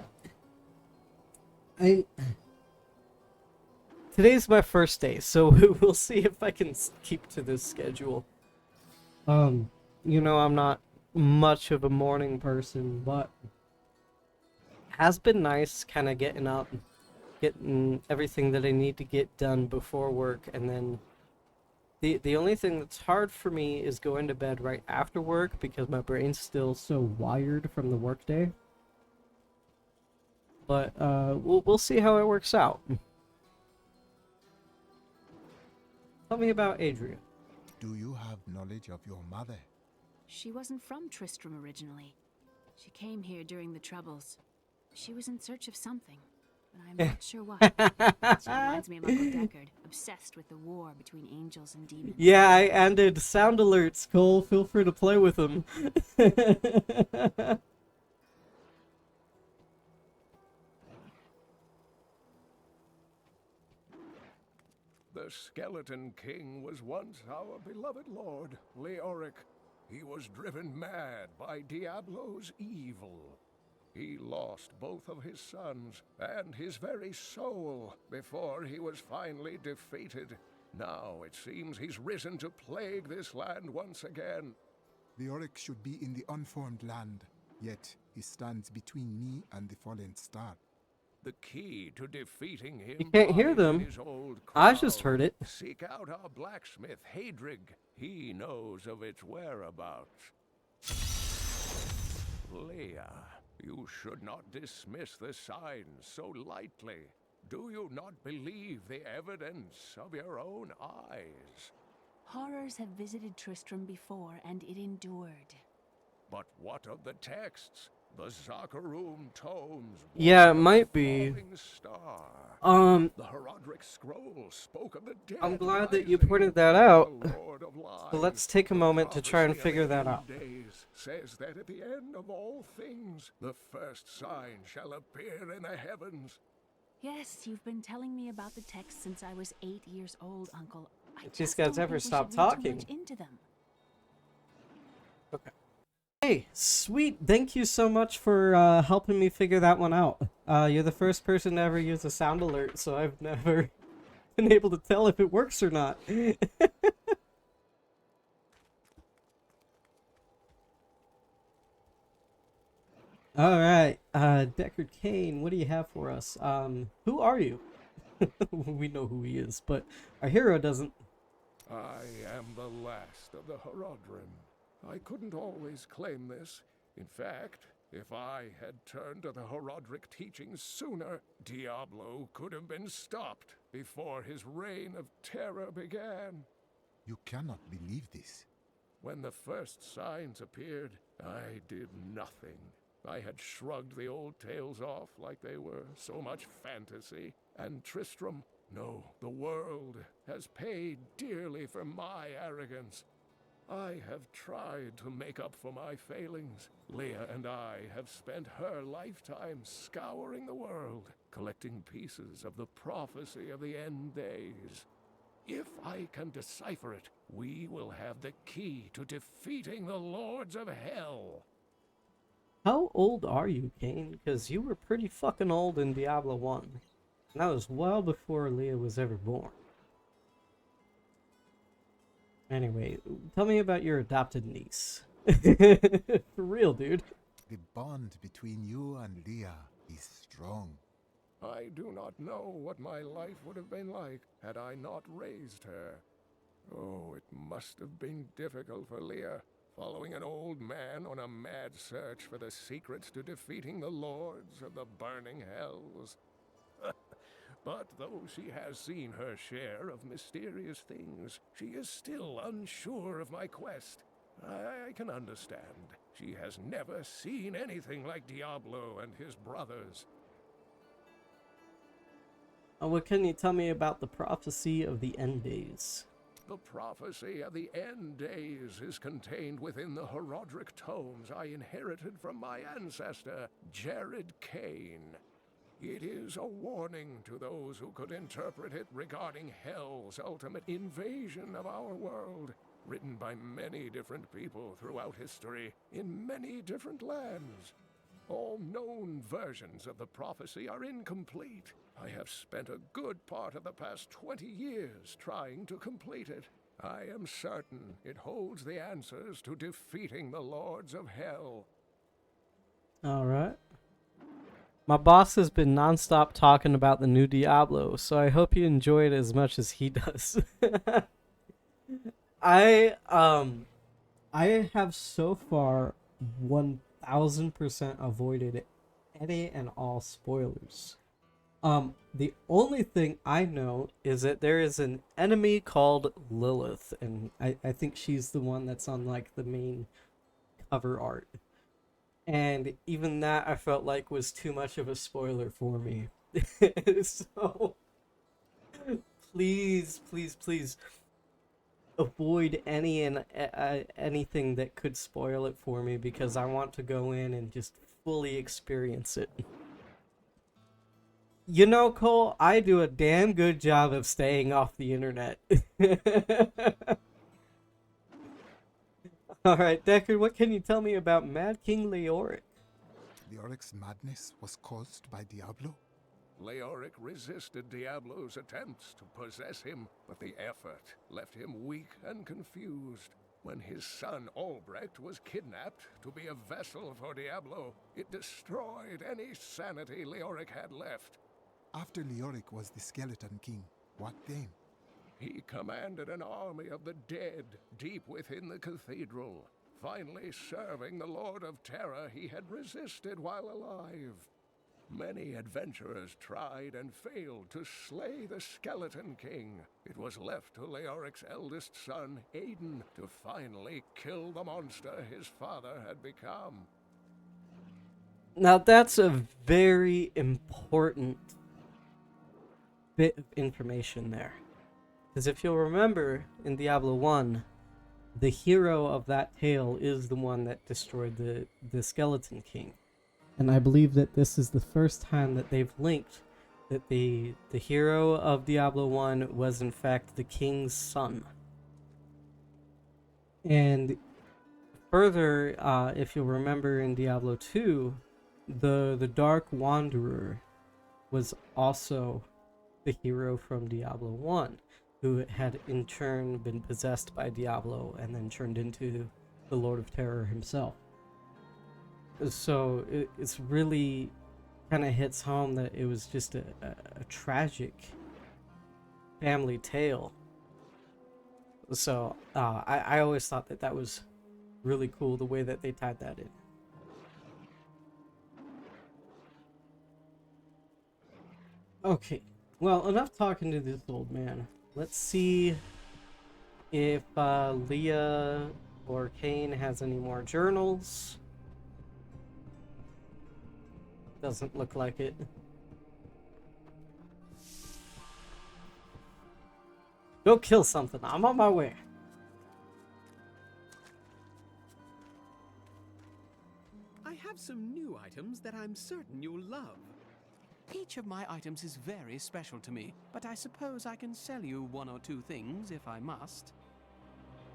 Today's my first day, so we'll see if I can keep to this schedule. You know, I'm not much of a morning person, but has been nice kind of getting up, getting everything that I need to get done before work, and then the only thing that's hard for me is going to bed right after work because my brain's still so wired from the workday. But we'll see how it works out. Tell me about Adria. Do you have knowledge of your mother? She wasn't from Tristram originally. She came here during the Troubles. She was in search of something, but I'm not sure what. She reminds me of Uncle Deckard, obsessed with the war between angels and demons. Yeah, I ended sound alerts, Cole. Feel free to play with them. The Skeleton King was once our beloved lord, Leoric. He was driven mad by Diablo's evil. He lost both of his sons and his very soul before he was finally defeated. Now it seems he's risen to plague this land once again. Leoric should be in the unformed land, yet he stands between me and the fallen star. The key to defeating him. You can't hear lies in them. his old I just crown. heard it. Seek out our blacksmith, Hadrig. He knows of its whereabouts. Leah, you should not dismiss the signs so lightly. Do you not believe the evidence of your own eyes? Horrors have visited Tristram before, and it endured. But what of the texts? The Zakharum tomes. Yeah, it might be. Star. The Herodric scroll spoke of the dead. I'm glad that you pointed that out. So So let's take a moment to try and figure that out. Days says that at the end of all things, the first sign shall appear in the heavens. Yes, you've been telling me about the text since I was 8 years old, Uncle. I If these just guys don't ever think we stop should read too talking. much into them. Okay. Hey, sweet. Thank you so much for helping me figure that one out. You're the first person to ever use a sound alert, so I've never been able to tell if it works or not. Alright, Deckard Cain, what do you have for us? Who are you? We know who he is, but our hero doesn't. I am the last of the Herodrim. I couldn't always claim this. In fact, if I had turned to the Herodric teachings sooner, Diablo could have been stopped before his reign of terror began. You cannot believe this. When the first signs appeared, I did nothing. I had shrugged the old tales off like they were so much fantasy. And Tristram, no, the world, has paid dearly for my arrogance. I have tried to make up for my failings. Leah and I have spent her lifetime scouring the world, collecting pieces of the prophecy of the end days. If I can decipher it, we will have the key to defeating the lords of hell. How old are you, Cain? Because you were pretty fucking old in Diablo 1. And that was well before Leah was ever born. Anyway, tell me about your adopted niece. For real, dude. The bond between you and Leah is strong. I do not know what my life would have been like had I not raised her. Oh, it must have been difficult for Leah, following an old man on a mad search for the secrets to defeating the lords of the burning hells. But though she has seen her share of mysterious things, she is still unsure of my quest. I can understand. She has never seen anything like Diablo and his brothers. What can you tell me about the prophecy of the end days? The prophecy of the end days is contained within the Herodric tomes I inherited from my ancestor, Jared Cain. It is a warning to those who could interpret it regarding Hell's ultimate invasion of our world, written by many different people throughout history, in many different lands. All known versions of the prophecy are incomplete. I have spent a good part of the past 20 years trying to complete it. I am certain it holds the answers to defeating the lords of hell. Alright. My boss has been nonstop talking about the new Diablo, so I hope you enjoy it as much as he does. I have so far 1000% avoided any and all spoilers. The only thing I know is that there is an enemy called Lilith, and I think she's the one that's on like the main cover art. And even that I felt like was too much of a spoiler for me. So please, please, please avoid any and anything that could spoil it for me, because I want to go in and just fully experience it. You know, Cole, I do a damn good job of staying off the internet. Alright, Deckard, what can you tell me about Mad King Leoric? Leoric's madness was caused by Diablo? Leoric resisted Diablo's attempts to possess him, but the effort left him weak and confused. When his son Albrecht was kidnapped to be a vessel for Diablo, it destroyed any sanity Leoric had left. After Leoric was the Skeleton King, what then? He commanded an army of the dead deep within the cathedral, finally serving the Lord of Terror he had resisted while alive. Many adventurers tried and failed to slay the Skeleton King. It was left to Leoric's eldest son, Aiden, to finally kill the monster his father had become. Now that's a very important bit of information there. Because if you'll remember, in Diablo 1, the hero of that tale is the one that destroyed the Skeleton King. And I believe that this is the first time that they've linked that the hero of Diablo 1 was in fact the king's son. And further, if you'll remember in Diablo 2, the Dark Wanderer was also the hero from Diablo 1, who had in turn been possessed by Diablo and then turned into the Lord of Terror himself. So it's really kind of hits home that it was just a tragic family tale. So I always thought that was really cool, the way that they tied that in. Okay, well, enough talking to this old man. Let's see if Leah or Kane has any more journals. Doesn't look like it. Go kill something. I'm on my way. I have some new items that I'm certain you'll love. Each of my items is very special to me, but I suppose I can sell you one or two things if I must.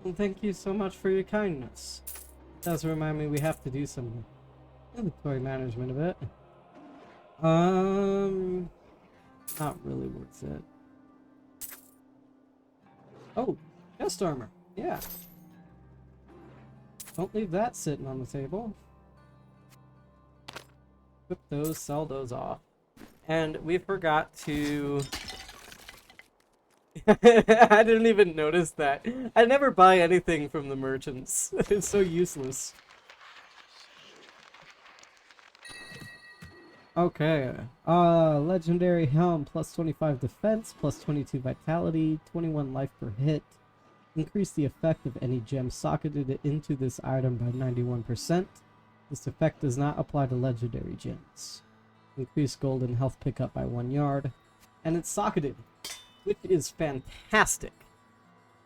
Well, thank you so much for your kindness. It does remind me we have to do some inventory management a bit. Not really worth it. Oh, chest armor. Yeah. Don't leave that sitting on the table. Put those, sell those off. And we forgot to... I didn't even notice that. I never buy anything from the merchants. It's so useless. Okay. Legendary helm, plus 25 defense, plus 22 vitality, 21 life per hit. Increase the effect of any gem socketed into this item by 91%. This effect does not apply to legendary gems. Increase golden health pickup by 1 yard. And it's socketed, which is fantastic.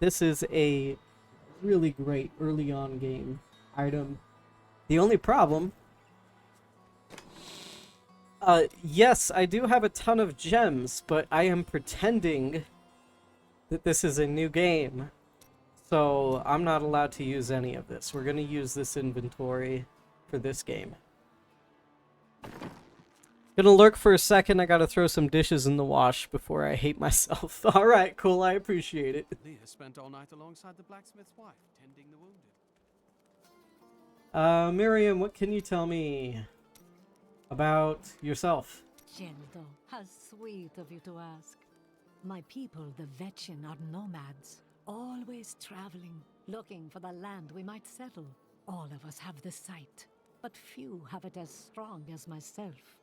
This is a really great early on game item. The only problem... yes, I do have a ton of gems, but I am pretending that this is a new game. So I'm not allowed to use any of this. We're going to use this inventory for this game. Gonna lurk for a second. I gotta throw some dishes in the wash before I hate myself. Alright, cool. I appreciate it. Leah spent all night alongside the blacksmith's wife, tending the wounded. Miriam, what can you tell me about yourself? Geldo, how sweet of you to ask. My people, the Vetchin, are nomads, always traveling, looking for the land we might settle. All of us have the sight, but few have it as strong as myself.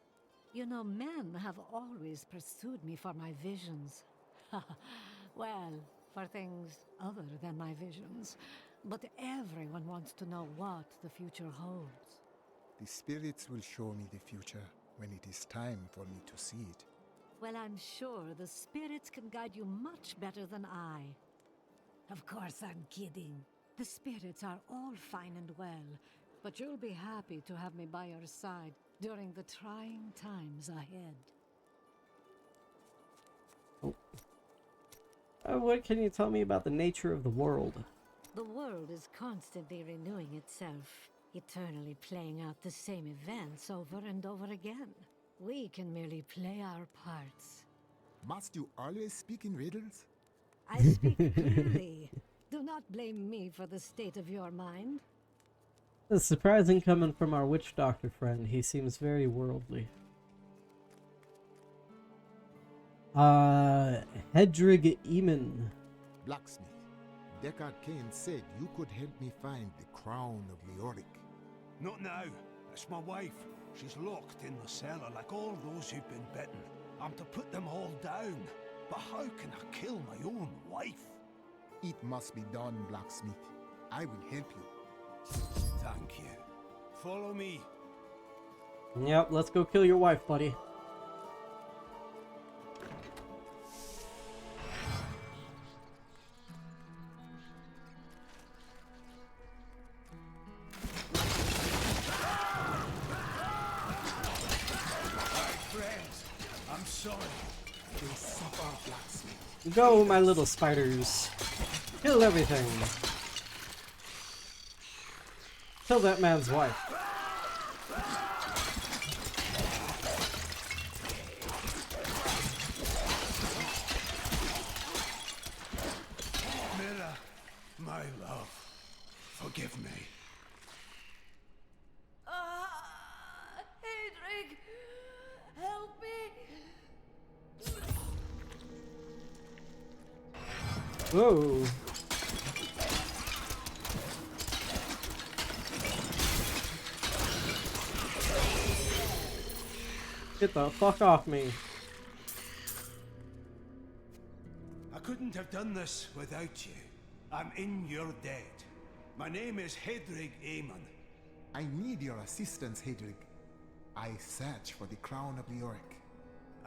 You know, men have always pursued me for my visions. Well, for things other than my visions. But everyone wants to know what the future holds. The spirits will show me the future when it is time for me to see it. Well, I'm sure the spirits can guide you much better than I. Of course, I'm kidding. The spirits are all fine and well, but you'll be happy to have me by your side during the trying times ahead. What can you tell me about the nature of the world? The world is constantly renewing itself, eternally playing out the same events over and over again. We can merely play our parts. Must you always speak in riddles? I speak clearly. Do not blame me for the state of your mind. It's surprising coming from our witch doctor friend. He seems very worldly. Hedrig Eamon. Blacksmith, Deckard Cain said you could help me find the crown of Leoric. Not now. It's my wife. She's locked in the cellar like all those who've been bitten. I'm to put them all down. But how can I kill my own wife? It must be done, blacksmith. I will help you. Thank you. Follow me. Yep, let's go kill your wife, buddy. I'm sorry. They suffer, blacksmith. Go, my little spiders. Kill everything. Kill that man's wife. Mira, my love, forgive me. Hedrig, help me. Whoa. Get the fuck off me. I couldn't have done this without you. I'm in your debt. My name is Hedrig Aemon. I need your assistance, Hedrig. I search for the crown of Leoric.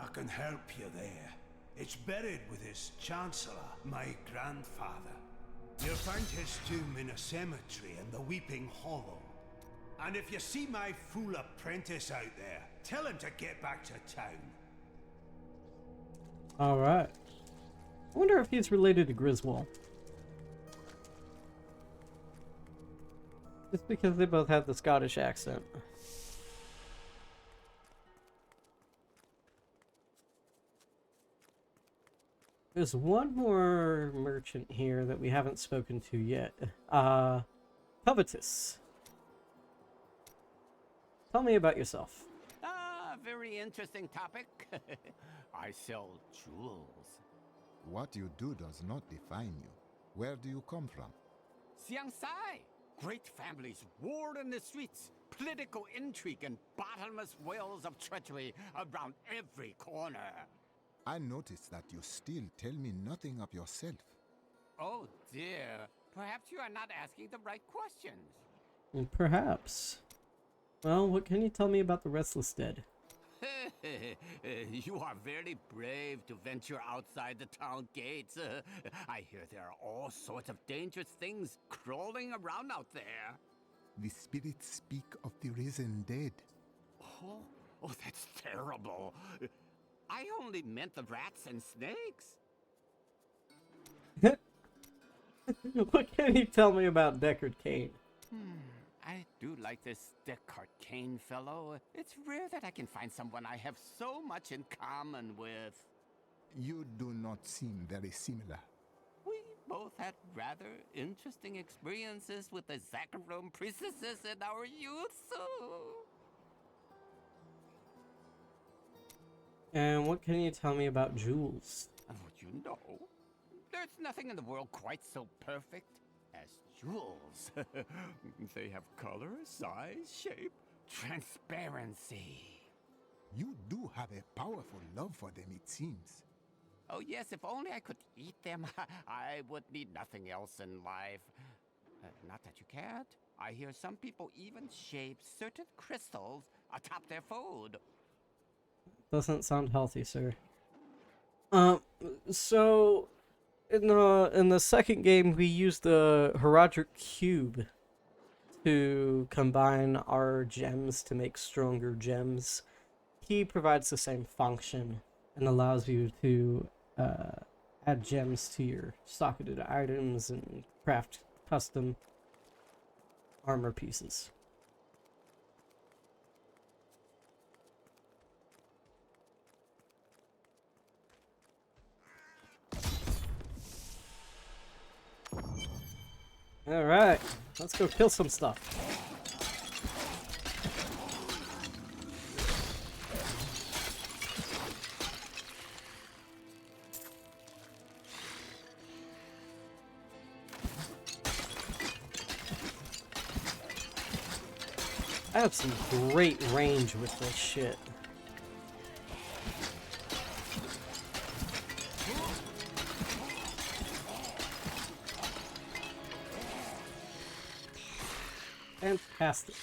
I can help you there. It's buried with his chancellor, my grandfather. You'll find his tomb in a cemetery in the Weeping Hollow. And if you see my fool apprentice out there, tell him to get back to town. Alright. I wonder if he's related to Griswold. Just because they both have the Scottish accent. There's one more merchant here that we haven't spoken to yet. Covetous. Tell me about yourself. Very interesting topic. I sell jewels. What you do does not define you. Where do you come from? Xiangsai. Great families warred in the streets. Political intrigue and bottomless wells of treachery around every corner. I noticed that you still tell me nothing of yourself. Oh dear. Perhaps you are not asking the right questions. Perhaps. Well, what can you tell me about the Restless Dead? You are very brave to venture outside the town gates. I hear there are all sorts of dangerous things crawling around out there. The spirits speak of the risen dead. Oh, that's terrible. I only meant the rats and snakes. What can you tell me about Deckard Cain? I do like this Deckard Cain fellow. It's rare that I can find someone I have so much in common with. You do not seem very similar. We both had rather interesting experiences with the Zakharum priestesses in our youth, so... And what can you tell me about jewels? You know, there's nothing in the world quite so perfect as jewels. They have color, size, shape, transparency. You do have a powerful love for them, it seems. Oh yes, if only I could eat them, I would need nothing else in life. Not that you can't. I hear some people even shape certain crystals atop their food. Doesn't sound healthy, sir. So in the second game we used the Herodric Cube to combine our gems to make stronger gems. He provides the same function and allows you to add gems to your socketed items and craft custom armor pieces. Alright, let's go kill some stuff. I have some great range with this shit. Fantastic.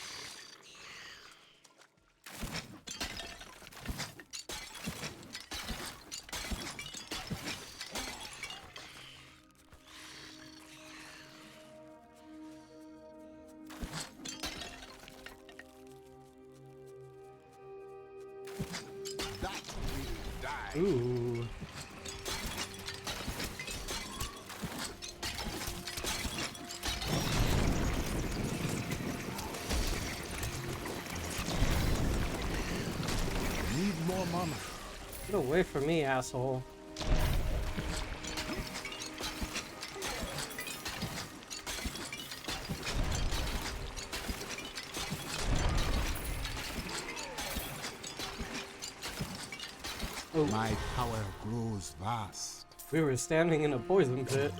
Ooh. Need more mana. Get away from me, asshole. Oh. My power grows vast. We were standing in a poison pit.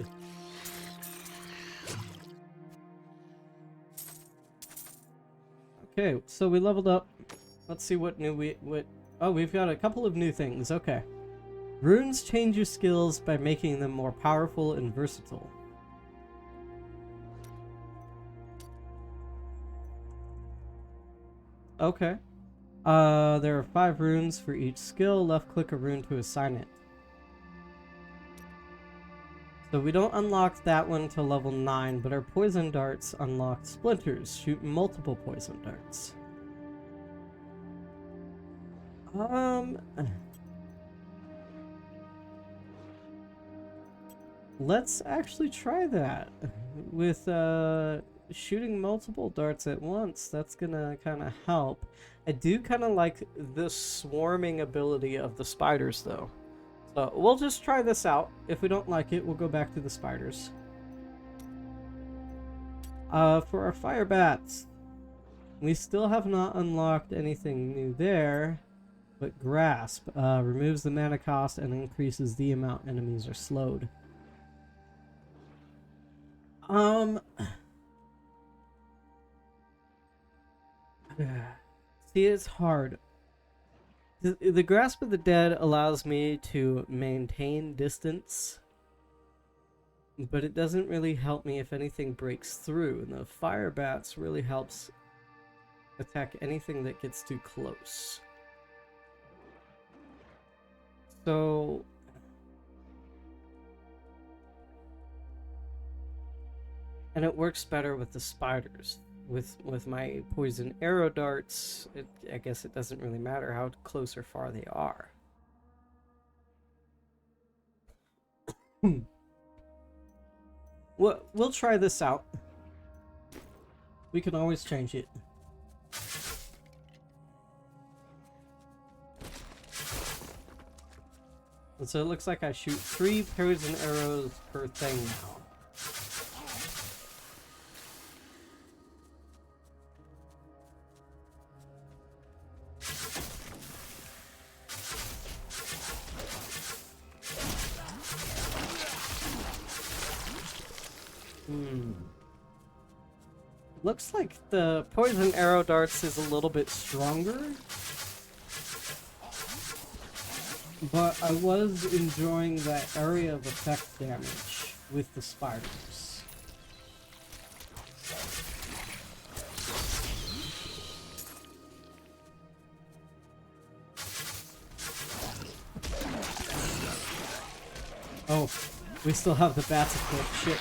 Okay, so we leveled up. Let's see what new oh, we've got a couple of new things. Okay. Runes change your skills by making them more powerful and versatile. Okay. There are 5 runes for each skill. Left click a rune to assign it. So we don't unlock that one till level 9, but our poison darts unlock splinters. Shoot multiple poison darts. Let's actually try that. With shooting multiple darts at once, that's gonna kind of help. I do kind of like the swarming ability of the spiders, though. So we'll just try this out. If we don't like it, we'll go back to the spiders. For our fire bats, we still have not unlocked anything new there. But Grasp removes the mana cost and increases the amount enemies are slowed. See, it's hard. The Grasp of the Dead allows me to maintain distance, but it doesn't really help me if anything breaks through. And the Fire Bats really helps attack anything that gets too close. So and it works better with the spiders. With my poison arrow darts, I guess it doesn't really matter how close or far they are. We'll try this out. We can always change it. And so it looks like I shoot 3 poison arrows per thing now. Looks like the poison arrow darts is a little bit stronger. But I was enjoying that area of effect damage with the spiders. Oh, we still have the bats equipped. Shit.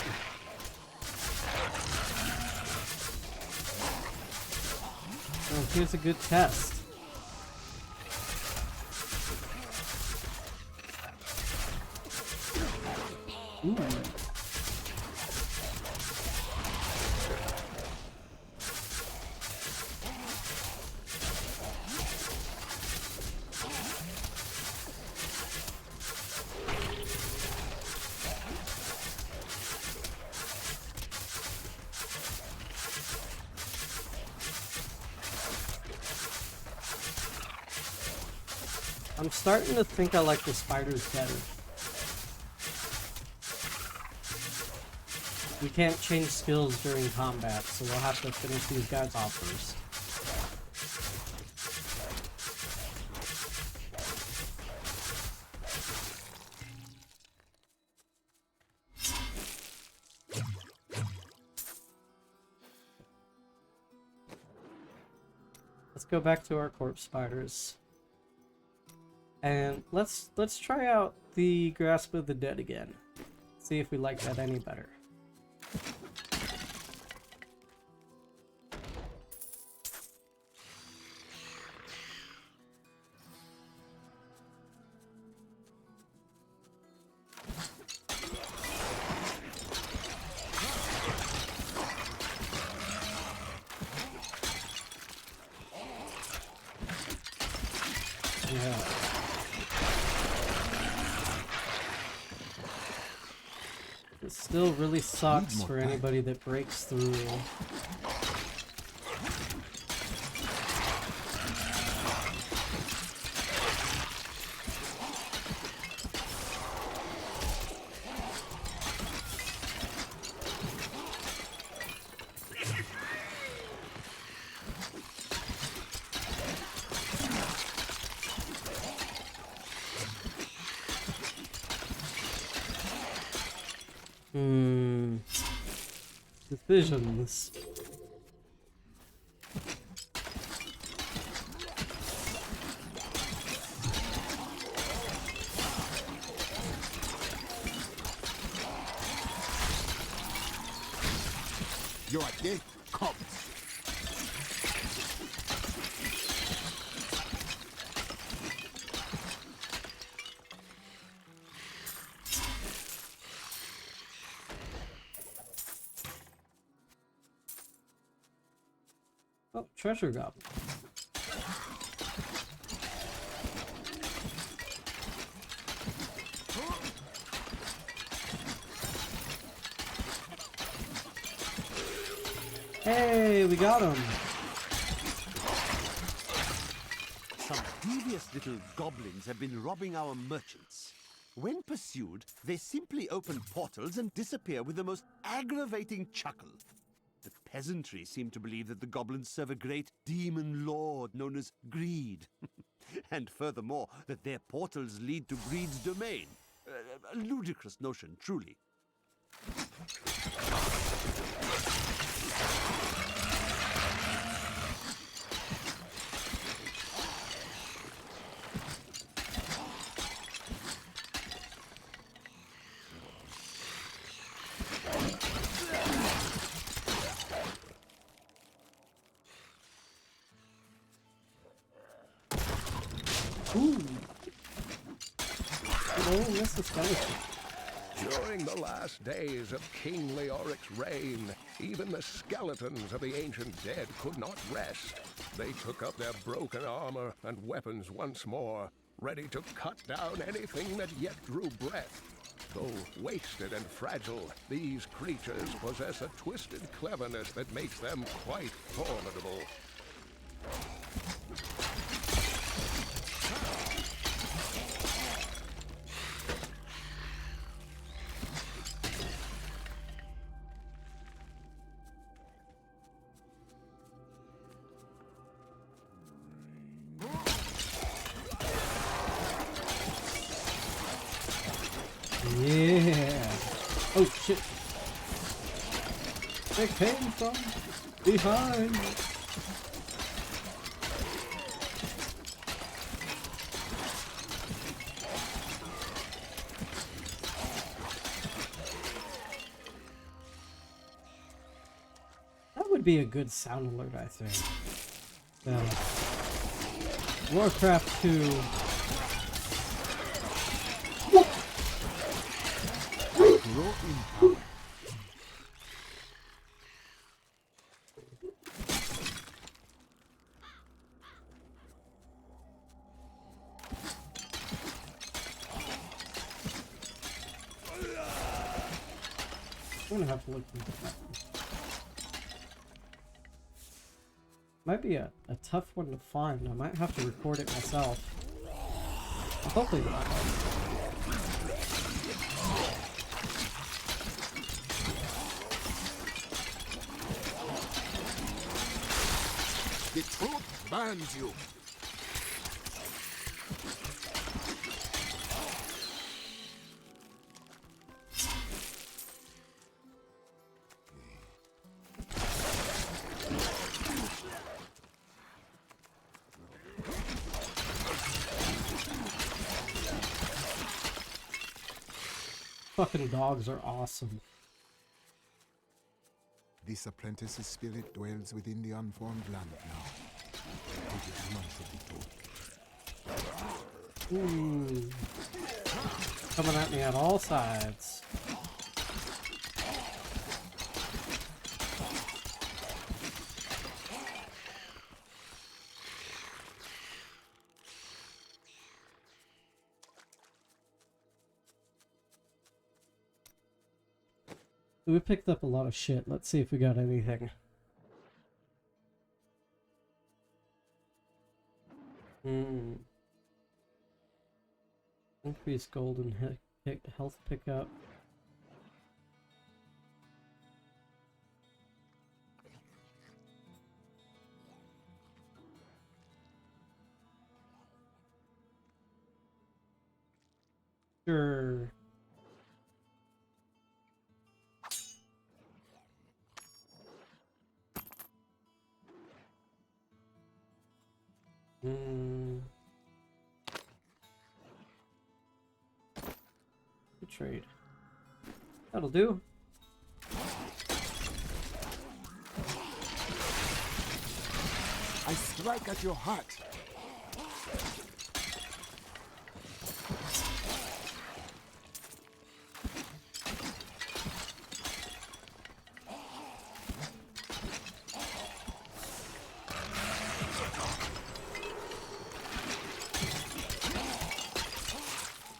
Oh, here's a good test. Ooh. I'm starting to think I like the spiders better. We can't change skills during combat, so we'll have to finish these guys off first. Let's go back to our corpse spiders. And let's try out the Grasp of the Dead again. See if we like that any better. Yeah. It still really sucks for anybody that breaks through. Decisions. You're right there. Come. Oh, treasure goblin. Hey, we got him. Some devious little goblins have been robbing our merchants. When pursued, they simply open portals and disappear with the most aggravating chuckle. The peasantry seem to believe that the goblins serve a great demon lord known as Greed. And furthermore, that their portals lead to Greed's domain. A ludicrous notion, truly. Ooh. Oh, that's the skeleton. During the last days of King Leoric's reign, even the skeletons of the ancient dead could not rest. They took up their broken armor and weapons once more, ready to cut down anything that yet drew breath. Though wasted and fragile, these creatures possess a twisted cleverness that makes them quite formidable. Yeah. Oh shit. They came from behind. That would be a good sound alert, I think. Warcraft 2. Grow in power. I'm gonna have to look into that. Might be a tough one to find. I might have to record it myself. Hopefully not. The truth binds you. Fucking dogs are awesome. This apprentice's spirit dwells within the unformed land now. Coming at me at all sides. We picked up a lot of shit. Let's see if we got anything. Increased golden health pickup. Sure. Good trade. That'll do. I strike at your heart.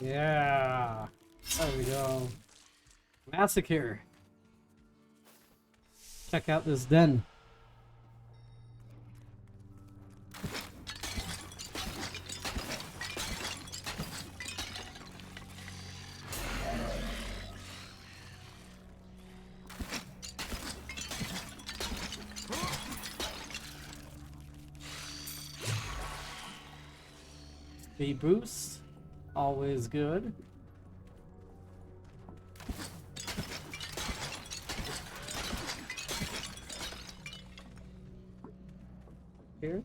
Yeah. There we go. Massacre. Check out this den. Speed boost. Always good. Here.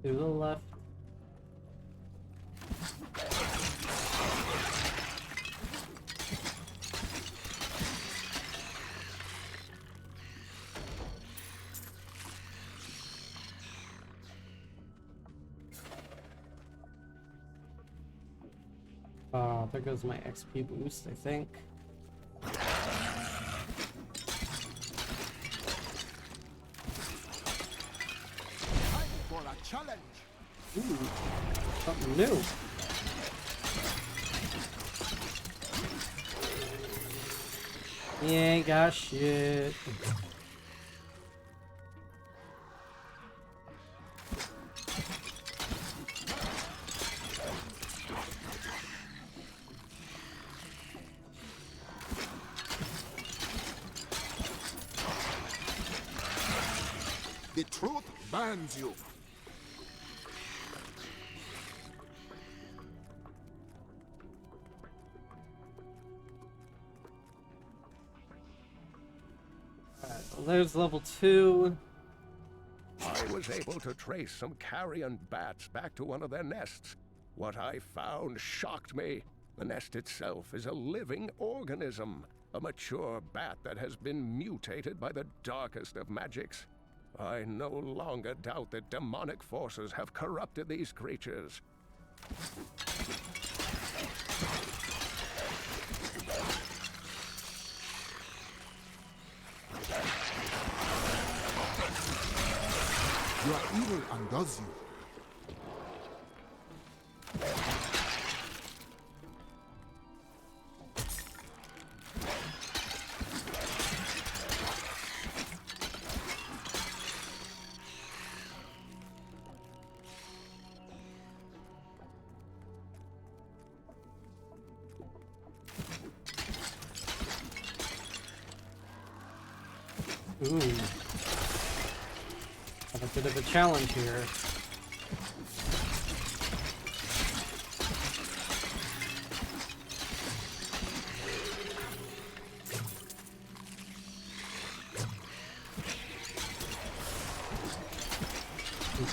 To the left. There goes my XP boost, I think. For a challenge. Ooh, something new. He ain't got shit. The truth binds you. Alright, well, there's level 2. I was able to trace some carrion bats back to one of their nests. What I found shocked me. The nest itself is a living organism, a mature bat that has been mutated by the darkest of magics. I no longer doubt that demonic forces have corrupted these creatures. Your evil undoes you. Ooh. Have a bit of a challenge here.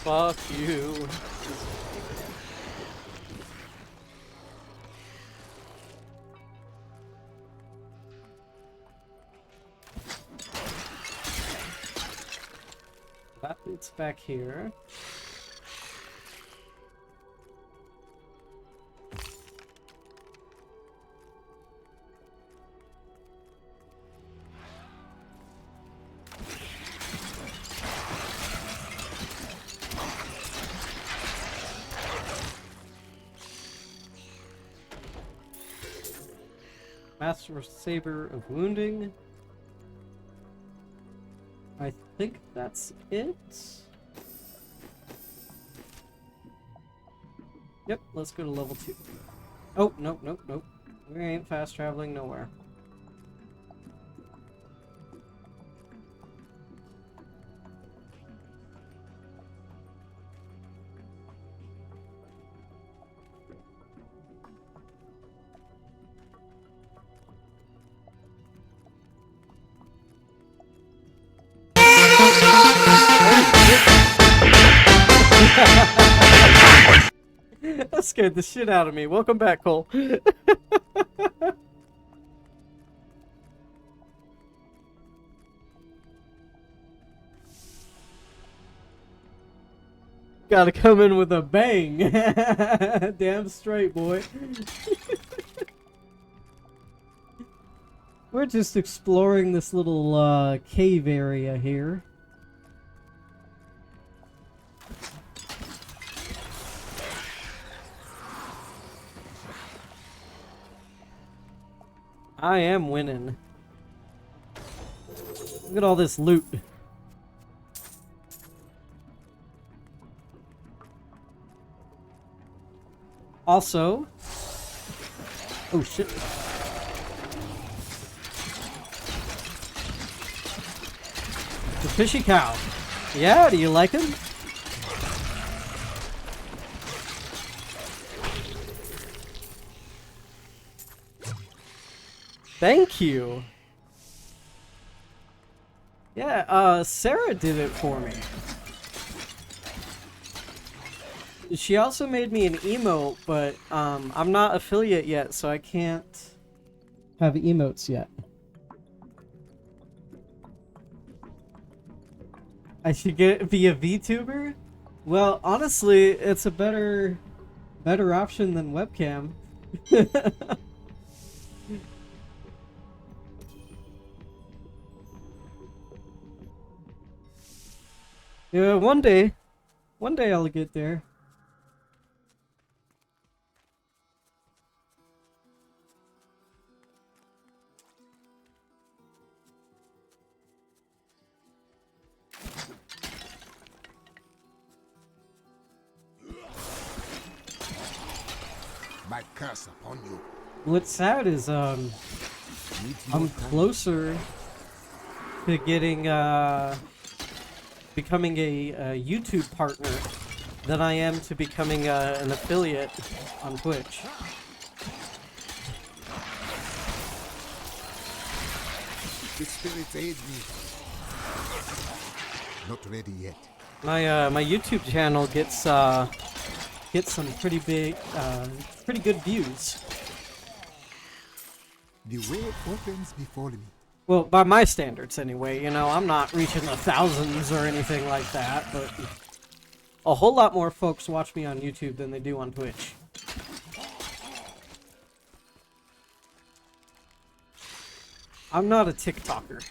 Fuck you. That leads back here. Master Saber of Wounding. I think that's it. Yep, let's go to level 2. Oh, nope, nope, nope. We ain't fast traveling nowhere. That scared the shit out of me. Welcome back, Cole. Gotta come in with a bang. Damn straight, boy. We're just exploring this little cave area here. I am winning. Look at all this loot. Also, oh shit. The fishy cow. Yeah, do you like him? Thank you. Yeah, Sarah did it for me. She also made me an emote, but I'm not affiliate yet, so I can't have emotes yet. I should be a VTuber? Well, honestly, it's a better option than webcam. Yeah, one day I'll get there. My curse upon you. What's sad is I'm closer to getting becoming a YouTube partner than I am to becoming an affiliate on Twitch. The spirits aid me. Not ready yet. My YouTube channel gets get some pretty good views. The way opens before me. Well, by my standards anyway, you know, I'm not reaching the thousands or anything like that, but a whole lot more folks watch me on YouTube than they do on Twitch. I'm not a TikToker.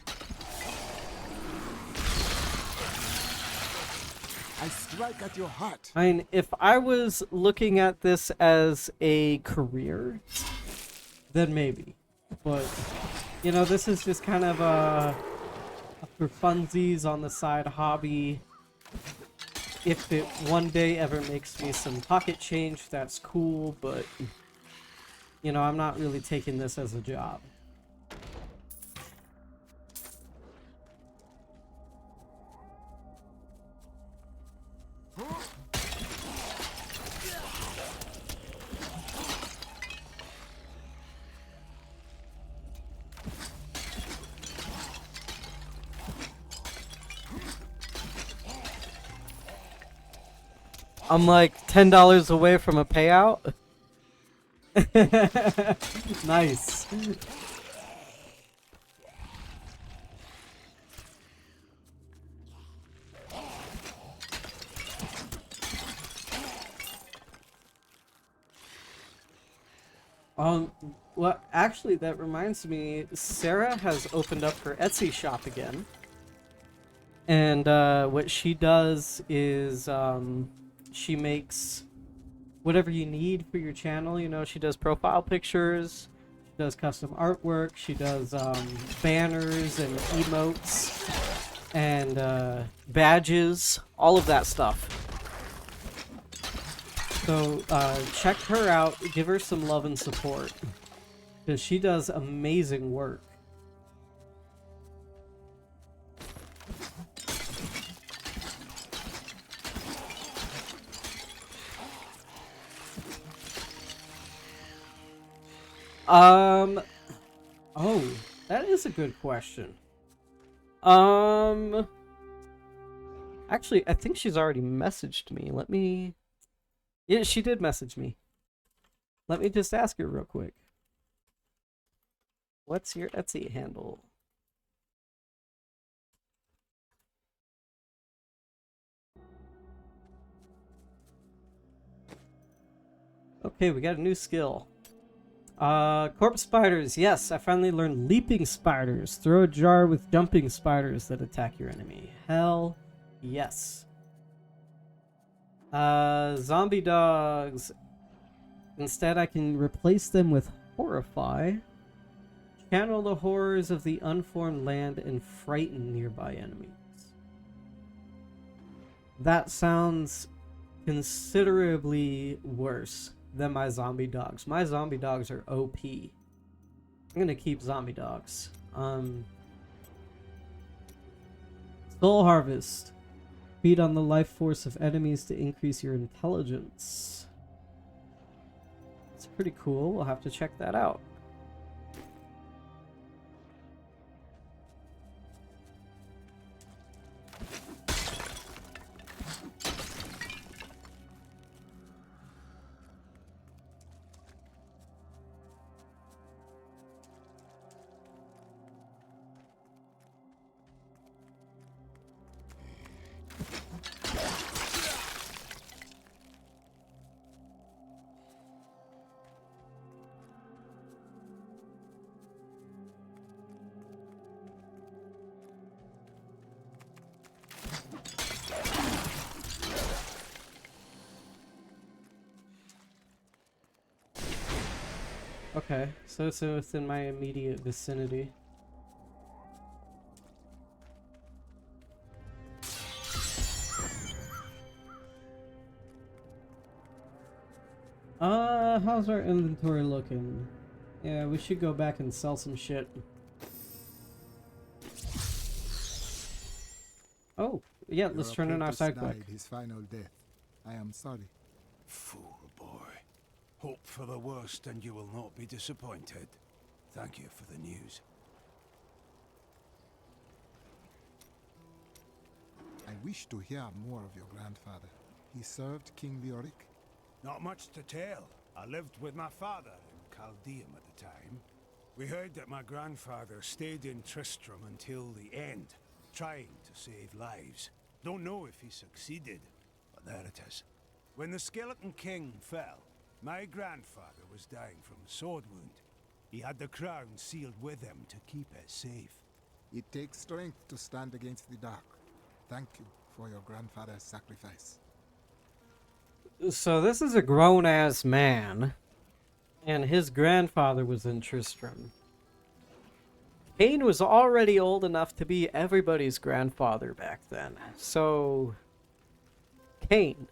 I strike at your heart. I mean, if I was looking at this as a career, then maybe. But, you know, this is just kind of a for funsies on the side hobby. If it one day ever makes me some pocket change, that's cool, but, you know, I'm not really taking this as a job. I'm like $10 away from a payout. Nice. Well, actually, that reminds me, Sarah has opened up her Etsy shop again. And what she does is she makes whatever you need for your channel. You know, she does profile pictures, she does custom artwork, she does banners and emotes and badges, all of that stuff. So check her out, give her some love and support, because she does amazing work. Oh, that is a good question. Actually, I think she's already messaged me. Let me... Yeah, she did message me. Let me just ask her real quick. What's your Etsy handle? Okay, we got a new skill. Corpse spiders. Yes, I finally learned leaping spiders. Throw a jar with jumping spiders that attack your enemy. Hell yes. Zombie dogs. Instead, I can replace them with horrify. Channel the horrors of the unformed land and frighten nearby enemies. That sounds considerably worse than my zombie dogs. My zombie dogs are OP. I'm gonna keep zombie dogs. Soul Harvest. Feed on the life force of enemies to increase your intelligence. It's pretty cool. We'll have to check that out. Okay, so it's within my immediate vicinity. How's our inventory looking? Yeah, we should go back and sell some shit. Oh, yeah, let's turn in our side quick. His final death. I am sorry. Fool boy. Hope for the worst and you will not be disappointed. Thank you for the news. I wish to hear more of your grandfather. He served King Leoric. Not much to tell. I lived with my father in Chaldeum at the time. We heard that my grandfather stayed in Tristram until the end, trying to save lives. Don't know if he succeeded, but there it is. When the Skeleton King fell, my grandfather was dying from a sword wound. He had the crown sealed with him to keep it safe. It takes strength to stand against the dark. Thank you for your grandfather's sacrifice. So this is a grown-ass man, and his grandfather was in Tristram. Cain was already old enough to be everybody's grandfather back then. So, Cain,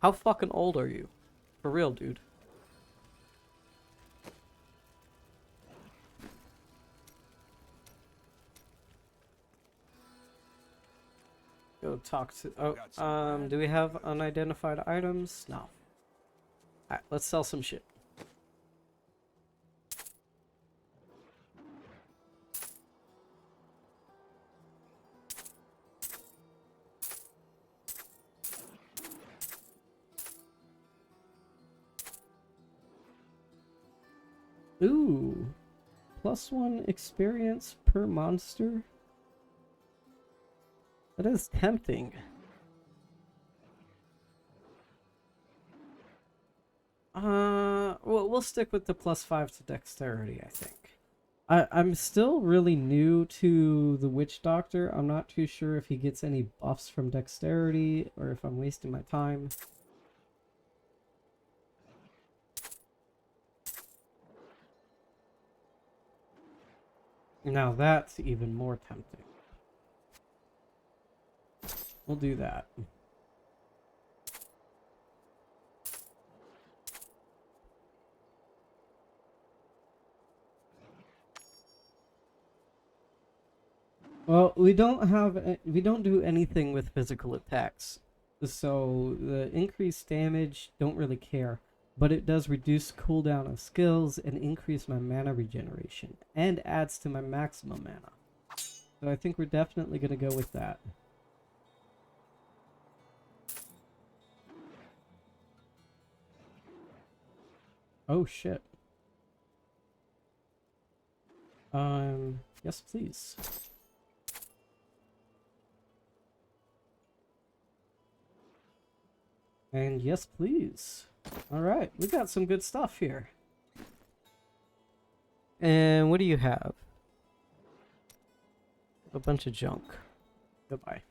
how fucking old are you? For real, dude. Go talk to... Oh, do we have unidentified items? No. Alright, let's sell some shit. Ooh. +1 experience per monster? That is tempting. Well, we'll stick with the +5 to dexterity, I think. I'm still really new to the Witch Doctor. I'm not too sure if he gets any buffs from dexterity or if I'm wasting my time. Now that's even more tempting. We'll do that. Well, we don't do anything with physical attacks. So the increased damage, don't really care. But it does reduce cooldown of skills and increase my mana regeneration. And adds to my maximum mana. So I think we're definitely going to go with that. Oh shit. Yes please. And yes please. Alright, we got some good stuff here. And what do you have? A bunch of junk. Goodbye.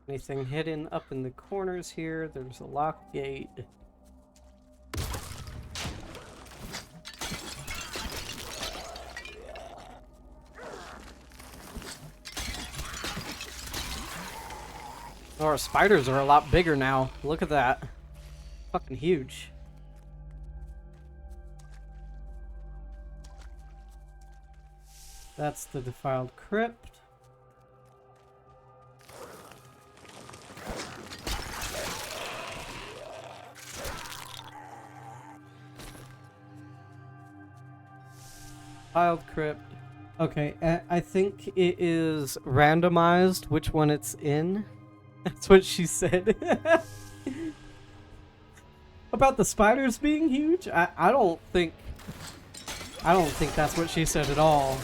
Anything hidden up in the corners here? There's a locked gate. Oh, our spiders are a lot bigger now. Look at that. Fucking huge. That's the defiled crypt. Defiled crypt. Okay, I think it is randomized which one it's in. That's what she said. About the spiders being huge? I don't think that's what she said at all.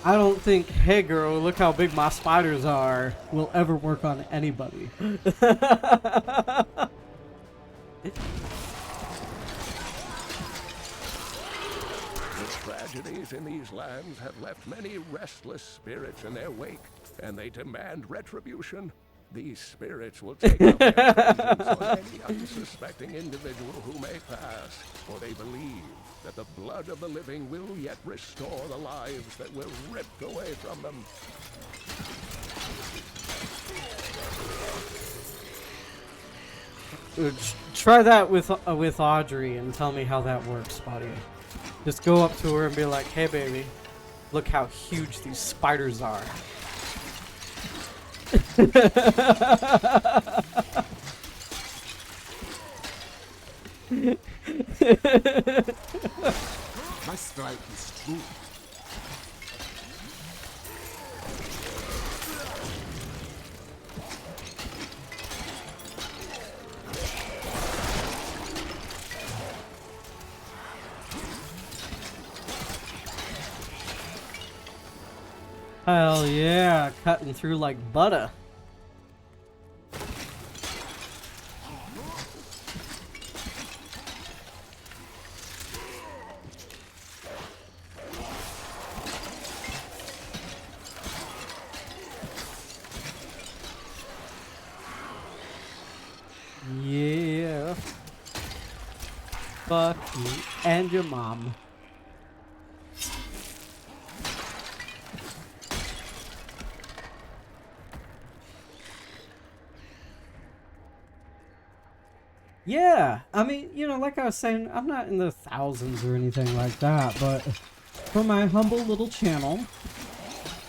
I don't think, hey girl, look how big my spiders are, will ever work on anybody. Tragedies in these lands have left many restless spirits in their wake, and they demand retribution. These spirits will take out their vengeance on any unsuspecting individual who may pass, for they believe that the blood of the living will yet restore the lives that were ripped away from them. Try that with Audrey and tell me how that works, buddy. Just go up to her and be like, hey baby, look how huge these spiders are. My strike is true. Hell yeah, cutting through like butter. Yeah. Fuck you and your mom. Yeah, I mean, you know, like I was saying, I'm not in the thousands or anything like that, but for my humble little channel,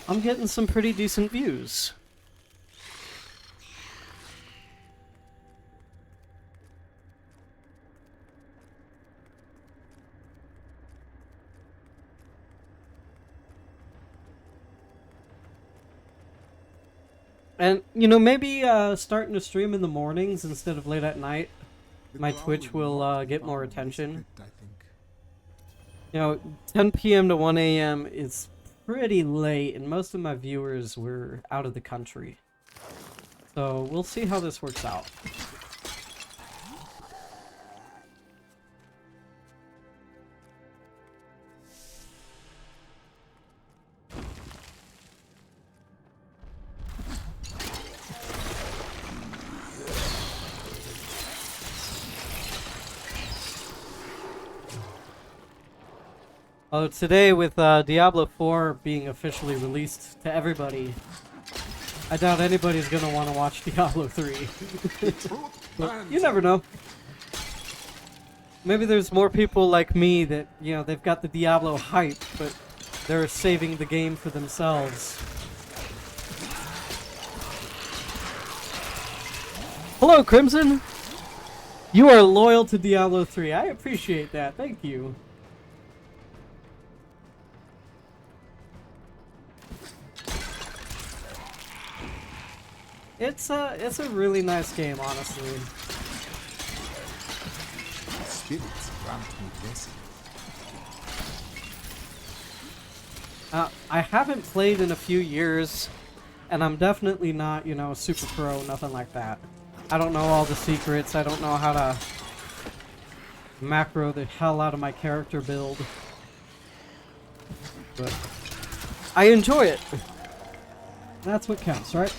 I'm getting some pretty decent views. And, you know, maybe starting to stream in the mornings instead of late at night, my Twitch will get more attention. You know, 10 p.m. to 1 a.m. is pretty late, and most of my viewers were out of the country. So we'll see how this works out. Although today, with Diablo 4 being officially released to everybody, I doubt anybody's gonna want to watch Diablo 3. But you never know. Maybe there's more people like me that, you know, they've got the Diablo hype, but they're saving the game for themselves. Hello, Crimson! You are loyal to Diablo 3. I appreciate that. Thank you. It's a really nice game, honestly. Spirits grant me blessing. I haven't played in a few years, and I'm definitely not, you know, super pro, nothing like that. I don't know all the secrets. I don't know how to macro the hell out of my character build. But I enjoy it. That's what counts, right?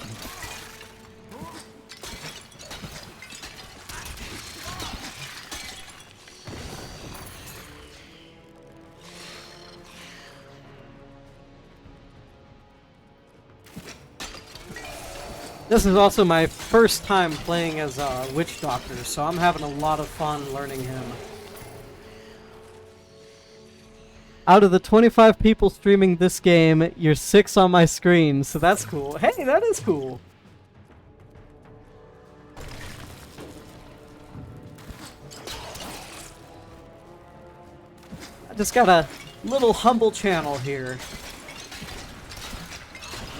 This is also my first time playing as a witch doctor, so I'm having a lot of fun learning him. Out of the 25 people streaming this game, you're 6 on my screen, so that's cool. Hey, that is cool. I just got a little humble channel here.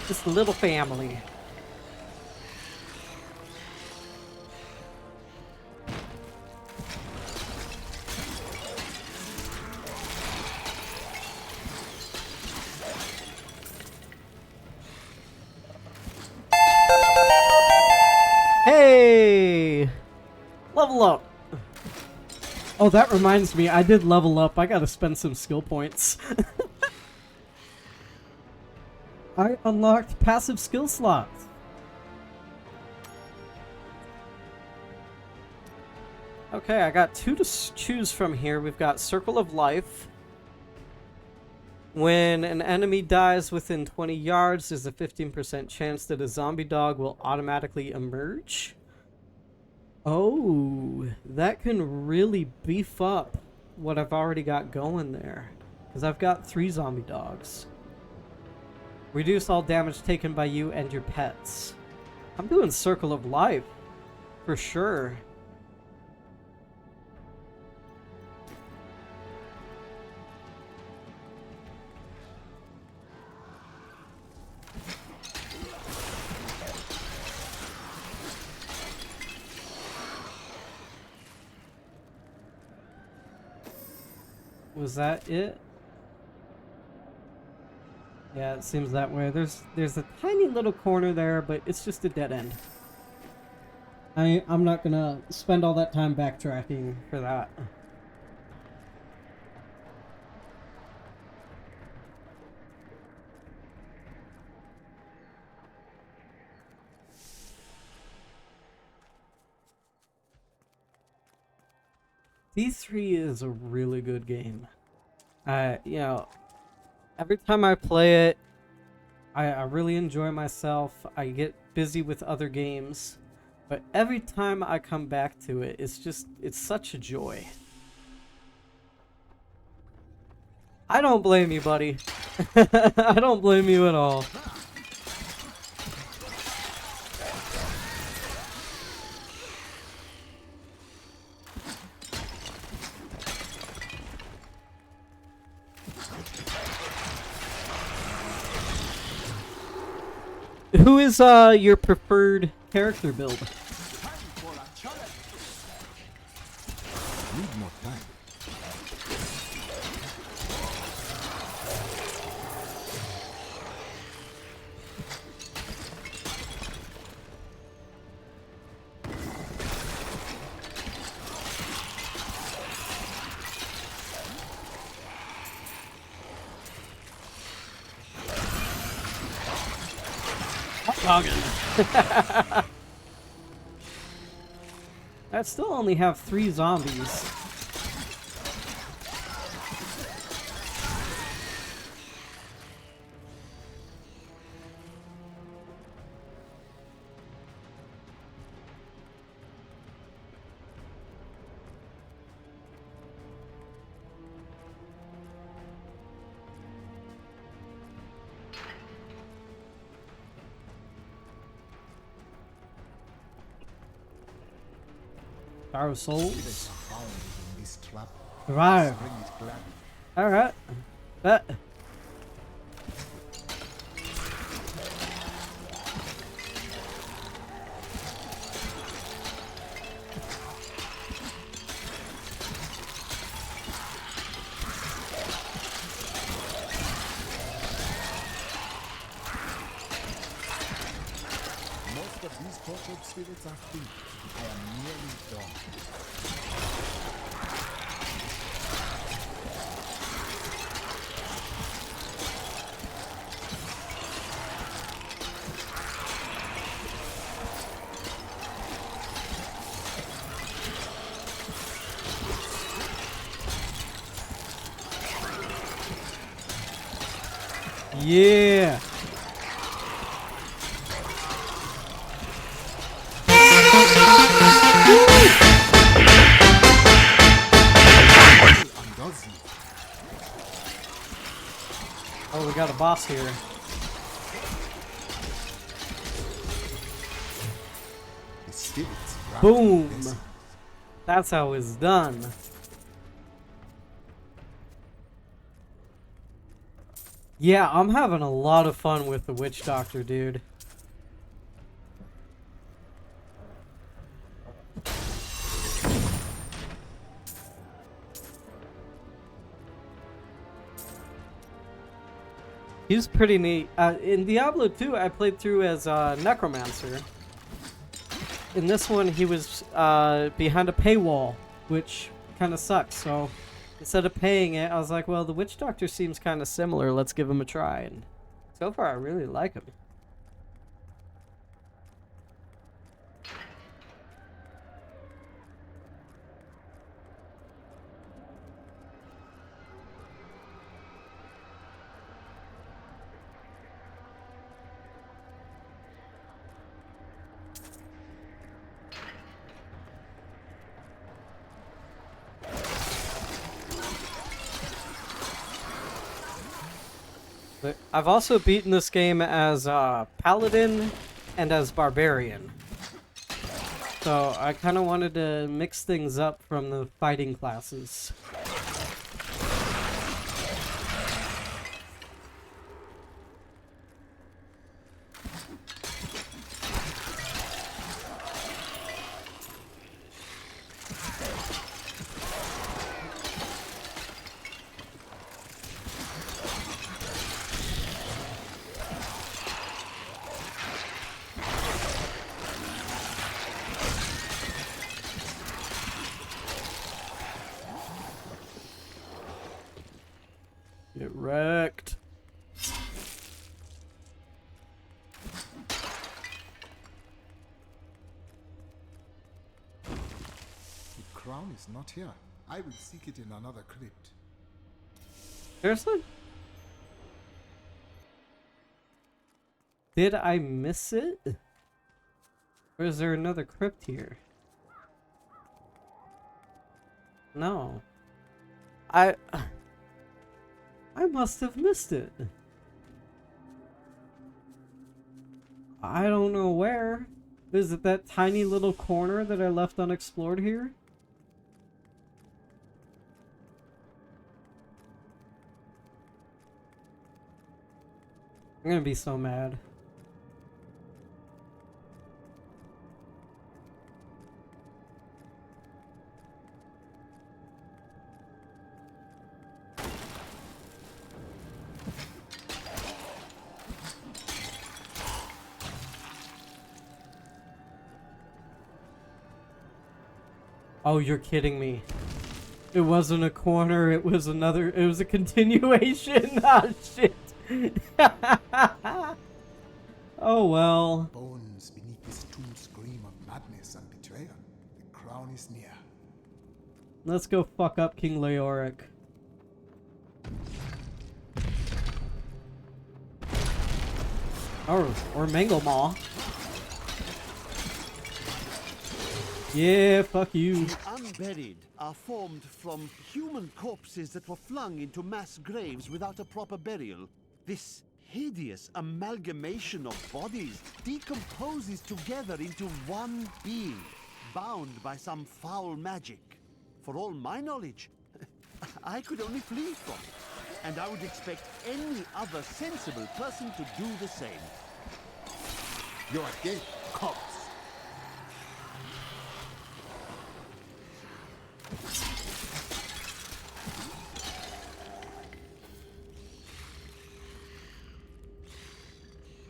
Just a little family. Hey! Level up! Oh, that reminds me, I did level up. I gotta spend some skill points. I unlocked passive skill slots. Okay, I got 2 to choose from here. We've got Circle of Life. When an enemy dies within 20 yards, there's a 15% chance that a zombie dog will automatically emerge. Oh, that can really beef up what I've already got going there. Because I've got 3 zombie dogs. Reduce all damage taken by you and your pets. I'm doing Circle of Life, for sure. Was that it? Yeah, it seems that way. There's a tiny little corner there, but it's just a dead end. I'm not gonna spend all that time backtracking for that. D3 is a really good game. You know, every time I play it, I really enjoy myself. I get busy with other games, but every time I come back to it, it's such a joy. I don't blame you, buddy. I don't blame you at all. Who is your preferred character build? Need more time. I still only have 3 zombies. Star of Souls. Survive. Alright. Bet. Most of these tortured spirits are free. I am nearly done. Yeah. Oh, we got a boss here. Boom! That's how it's done. Yeah, I'm having a lot of fun with the Witch Doctor, dude. He's pretty neat. In Diablo 2, I played through as Necromancer. In this one, he was behind a paywall, which kind of sucks. So instead of paying it, I was like, well, the Witch Doctor seems kind of similar. Let's give him a try. And so far, I really like him. But I've also beaten this game as Paladin and as Barbarian. So I kind of wanted to mix things up from the fighting classes. Get wrecked. The crown is not here. I will seek it in another crypt. Seriously? Did I miss it? Or is there another crypt here? No. I must have missed it. I don't know where. Is it that tiny little corner that I left unexplored here? I'm gonna be so mad. Oh, you're kidding me. It wasn't a corner, it was another, it was a continuation. Ah, shit. Oh, well. Bones beneath this tomb scream of madness and betrayal. The crown is near. Let's go fuck up King Leoric. Or Manglemaw. Yeah, fuck you. The unburied are formed from human corpses that were flung into mass graves without a proper burial. This hideous amalgamation of bodies decomposes together into one being, bound by some foul magic. For all my knowledge, I could only flee from it, and I would expect any other sensible person to do the same. Your gate comes.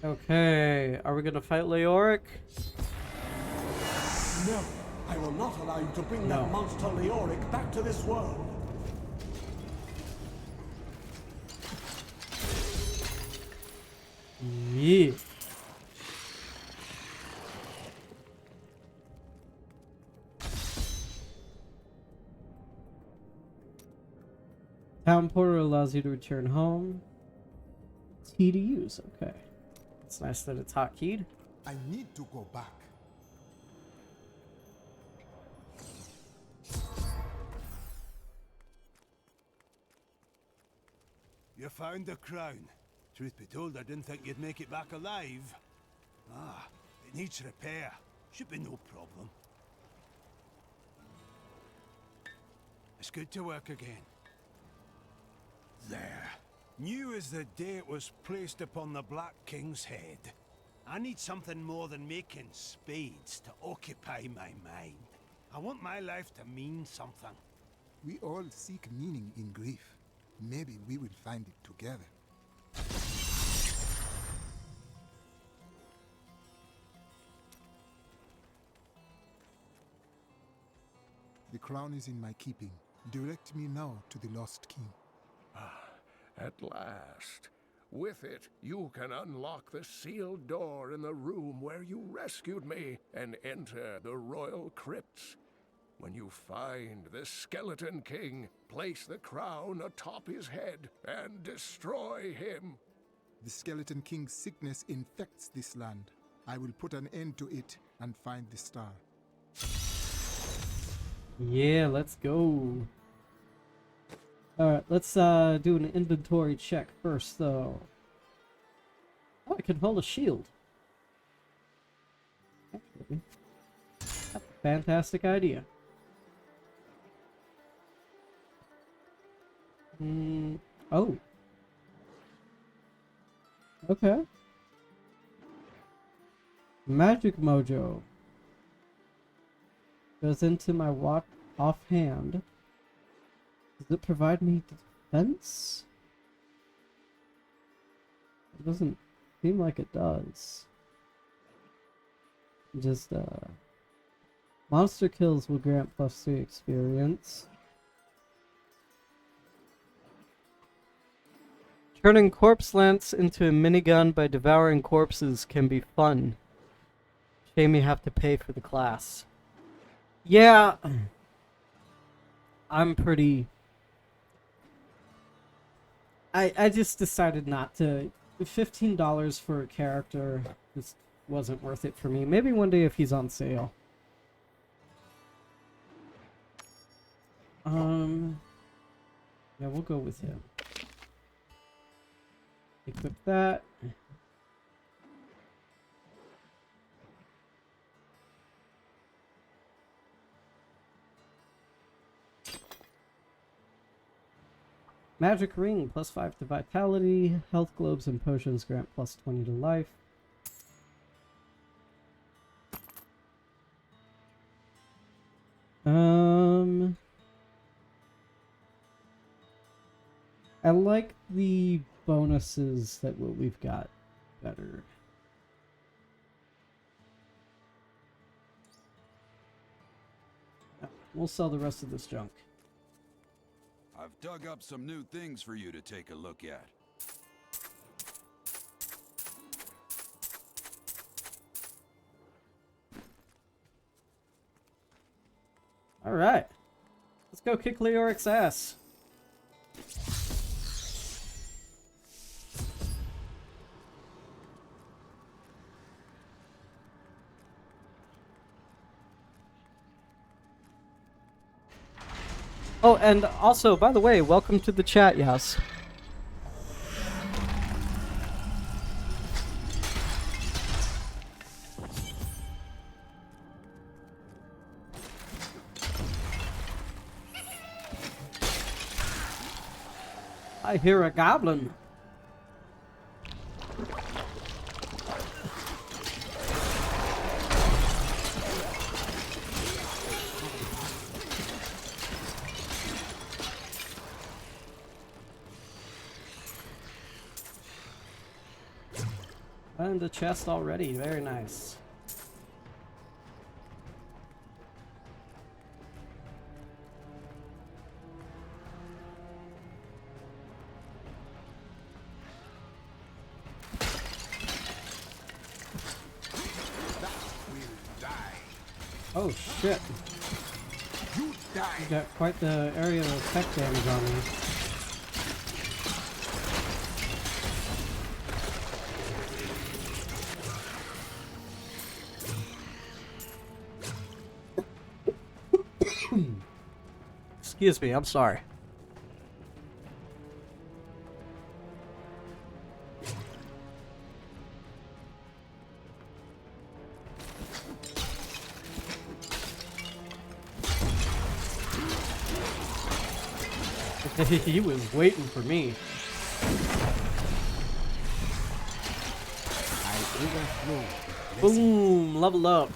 Okay, are we gonna fight Leoric? No, I will not allow you to bring No. that monster Leoric back to this world. Yeah. Town portal allows you to return home. Key to use, okay. It's nice that it's hotkeyed. I need to go back. You found the crown. Truth be told, I didn't think you'd make it back alive. Ah, it needs repair. Should be no problem. It's good to work again. There. New as the day it was placed upon the Black King's head. I need something more than making spades to occupy my mind. I want my life to mean something. We all seek meaning in grief. Maybe we will find it together. The crown is in my keeping. Direct me now to the lost king. At last. With it, you can unlock the sealed door in the room where you rescued me and enter the royal crypts. When you find the Skeleton King, place the crown atop his head and destroy him. The Skeleton King's sickness infects this land. I will put an end to it and find the star. Yeah, let's go. Alright, let's do an inventory check first, though. Oh, I can hold a shield. Actually, that's a fantastic idea. Oh. Okay. Magic Mojo. Goes into my watch offhand. Does it provide me defense? It doesn't seem like it does. Just, monster kills will grant +3 experience. Turning corpse lance into a minigun by devouring corpses can be fun. Shame you have to pay for the class. Yeah, I'm pretty... I just decided not to. $15 for a character just wasn't worth it for me. Maybe one day if he's on sale. Yeah, we'll go with him. Equip that. Magic ring, +5 to vitality. Health globes and potions grant +20 to life. I like the bonuses that what we've got better. We'll sell the rest of this junk. I've dug up some new things for you to take a look at. Alright. Let's go kick Leoric's ass. Oh, and also, by the way, welcome to the chat, Yas. I hear a goblin. And the chest already, very nice. Oh shit. You got quite the area of effect damage on me. Excuse me, I'm sorry. He was waiting for me. Boom! Level up.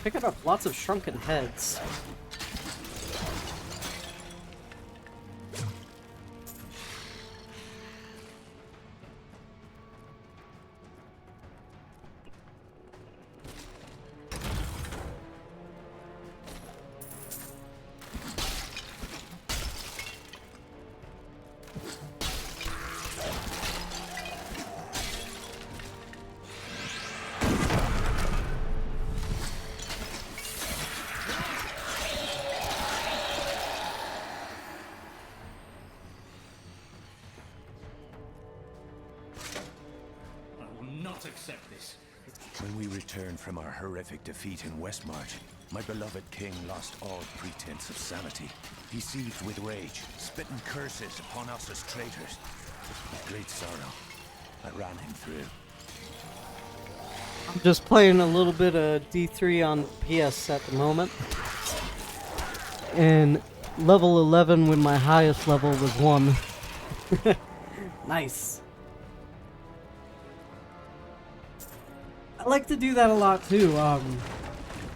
Picking up lots of shrunken heads. Accept this. When we returned from our horrific defeat in Westmarch, my beloved king lost all pretense of sanity. He seethed with rage, spitting curses upon us as traitors. With great sorrow, I ran him through. I'm just playing a little bit of D3 on PS at the moment. And level 11 when my highest level was 1. Nice. I like to do that a lot too.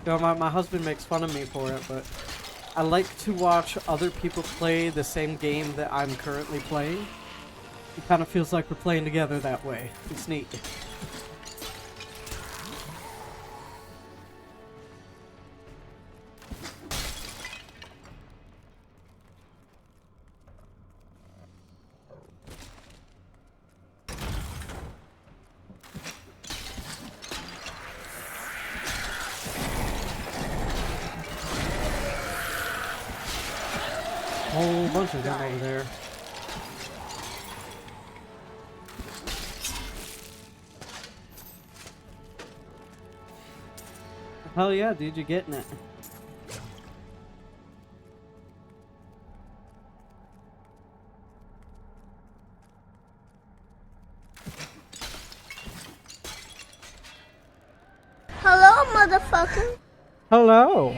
My husband makes fun of me for it, but I like to watch other people play the same game that I'm currently playing. It kind of feels like we're playing together that way. It's neat. Whole bunch of them over there. Hell yeah, dude, you're getting it. Hello, motherfucker. Hello.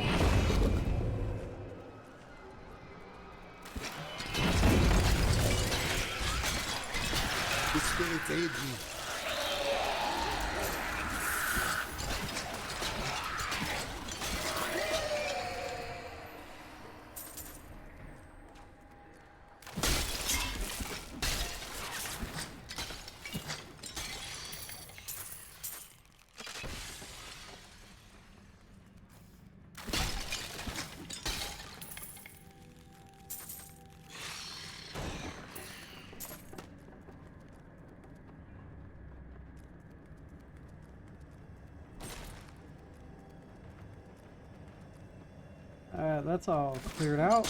The spirits aid me. Alright, that's all cleared out.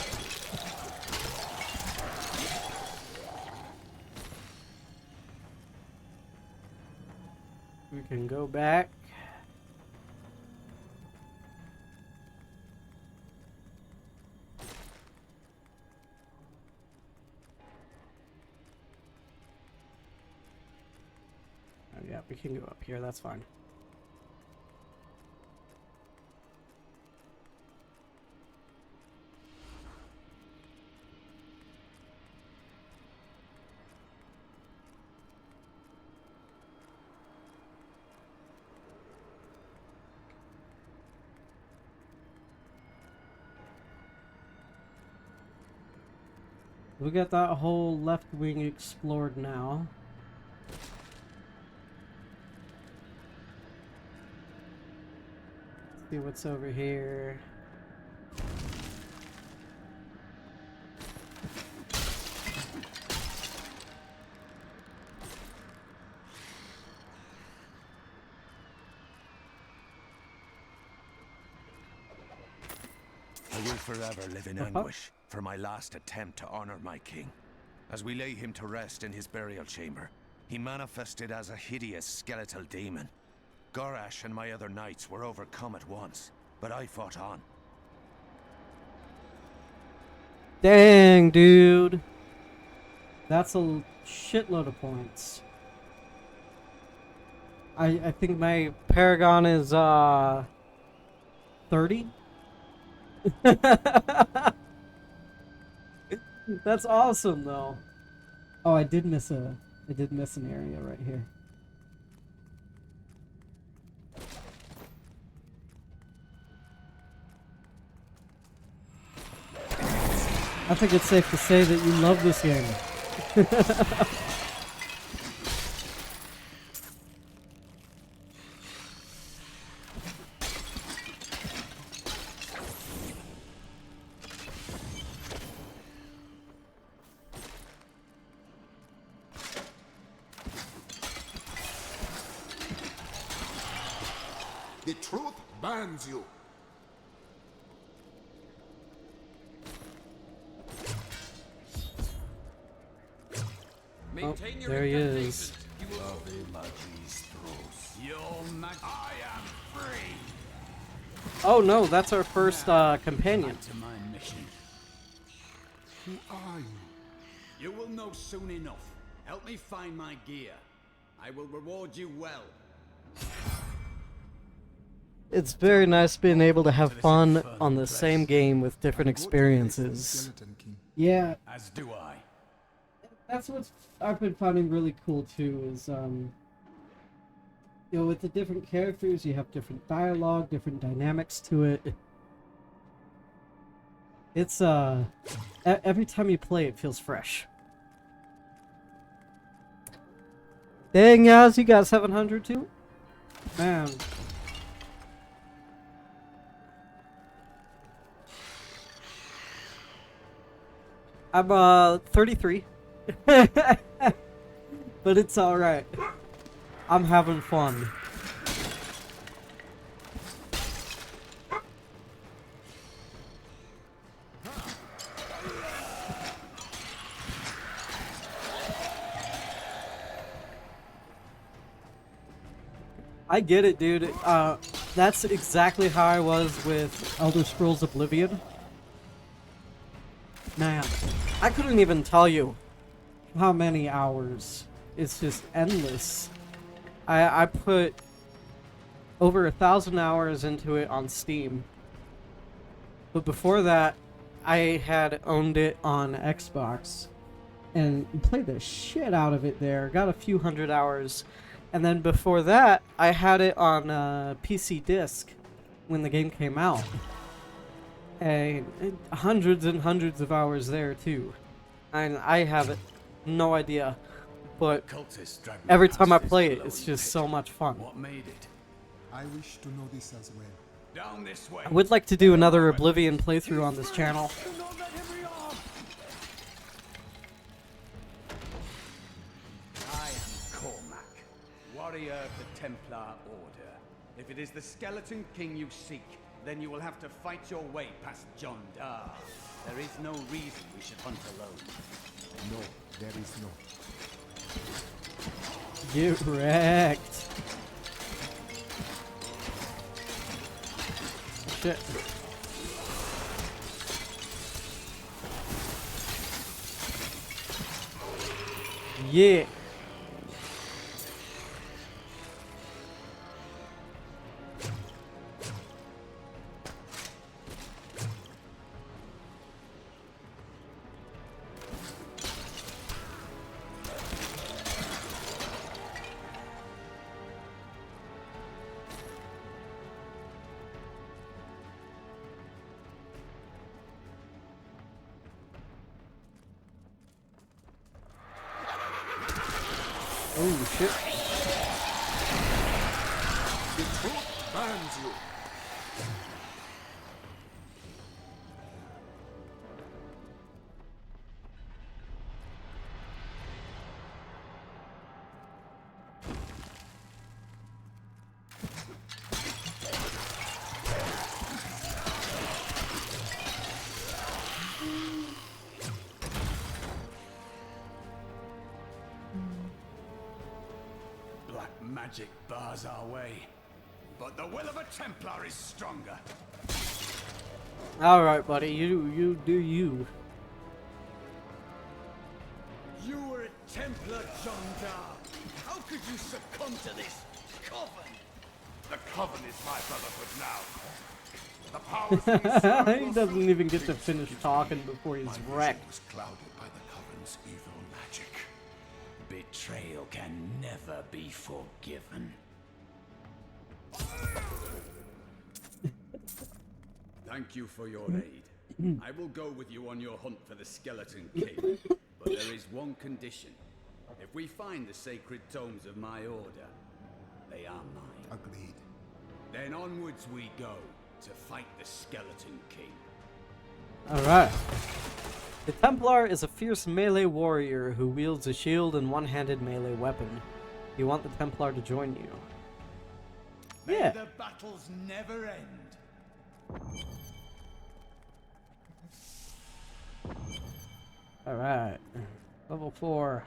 We can go back. Oh yeah, we can go up here, that's fine. We got that whole left wing explored now. Let's see what's over here. I will forever live in anguish for my last attempt to honor my king. As we lay him to rest in his burial chamber, he manifested as a hideous skeletal demon. Gorash and my other knights were overcome at once, but I fought on. Dang, dude. That's a shitload of points. I think my Paragon is 30. That's awesome though. Oh, I did miss an area right here. I think it's safe to say that you love this game. The truth burns you. Oh, there he is. I am free. Oh no, that's our first companion. To my mission. Who are you? You will know soon enough. Help me find my gear. I will reward you well. It's very nice being able to have fun on the same game with different experiences. Yeah. As do I. That's what I've been finding really cool too, is you know, with the different characters, you have different dialogue, different dynamics to it. It's every time you play it feels fresh. Dang, Yaz, you got 700 too? Man. I'm 33. But it's alright. I'm having fun. I get it, dude. That's exactly how I was with Elder Scrolls Oblivion. Man, I couldn't even tell you how many hours. It's just endless. I put over 1,000 hours into it on Steam. But before that, I had owned it on Xbox and played the shit out of it there. Got a few hundred hours. And then before that, I had it on PC disc when the game came out. And hundreds and hundreds of hours there too. And I have no idea. But every time I play it, it's just so much fun. What made it? I wish to know this as well. Down this way. I would like to do another Oblivion playthrough on this channel. I am Cormac, warrior of the Templar Order. If it is the Skeleton King you seek, then you will have to fight your way past John Dar. There is no reason we should hunt alone. No, there is not. Get wrecked. Shit. Yeah. Oh shit. The truth burns you. Magic bars our way, but the will of a Templar is stronger. Alright, buddy, you do you. You were a Templar, John Dar. How could you succumb to this coven? The coven is my brotherhood now. The powers He doesn't even get to finish talking before he's wrecked. was clouded by the coven's evil magic. Betrayal can never be forgiven. Thank you for your aid. I will go with you on your hunt for the Skeleton King. But there is one condition. If we find the sacred tomes of my order, they are mine. Agreed. Then onwards we go to fight the Skeleton King. Alright. The Templar is a fierce melee warrior who wields a shield and one-handed melee weapon. You want the Templar to join you. May the battles never end. Alright. Level 4.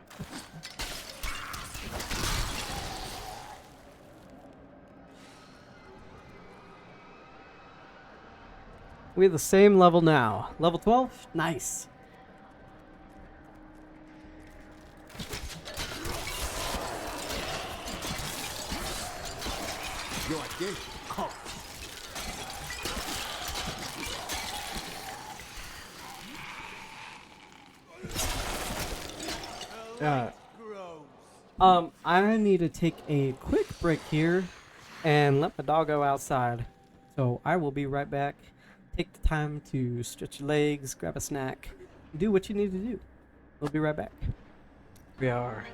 We have the same level now. Level 12? Nice. You are dead. Come. Uh, I need to take a quick break here and let my dog go outside. So I will be right back. Take the time to stretch your legs, grab a snack, do what you need to do. We'll be right back. We are.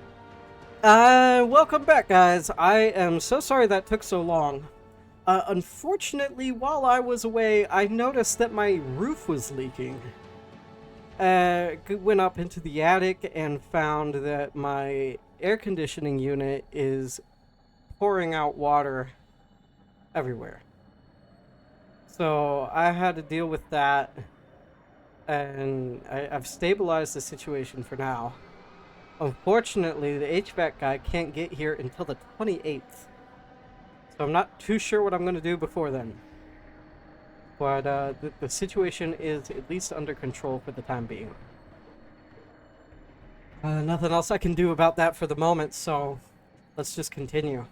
Welcome back, guys. I am so sorry that took so long. Unfortunately, while I was away, I noticed that my roof was leaking. Went up into the attic and found that my air conditioning unit is pouring out water everywhere. So I had to deal with that, and I've stabilized the situation for now. Unfortunately, the HVAC guy can't get here until the 28th. So I'm not too sure what I'm going to do before then. But the situation is at least under control for the time being. Nothing else I can do about that for the moment, so let's just continue.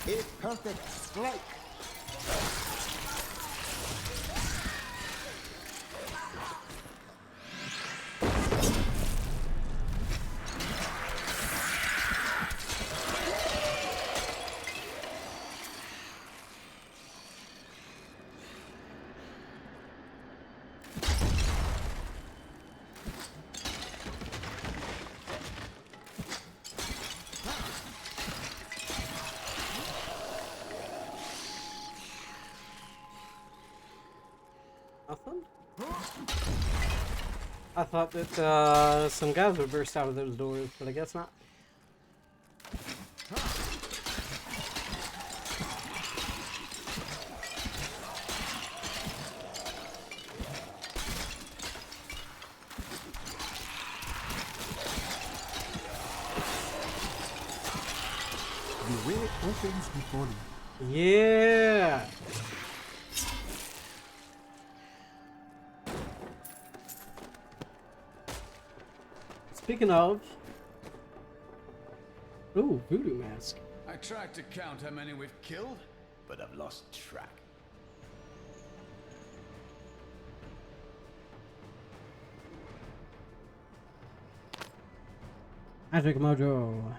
A perfect strike. Nothing? I thought that some guys would burst out of those doors, but I guess not. The way opens before you. Yeah! Speaking of... Ooh, voodoo mask. I tried to count how many we've killed, but I've lost track. Magic Mojo.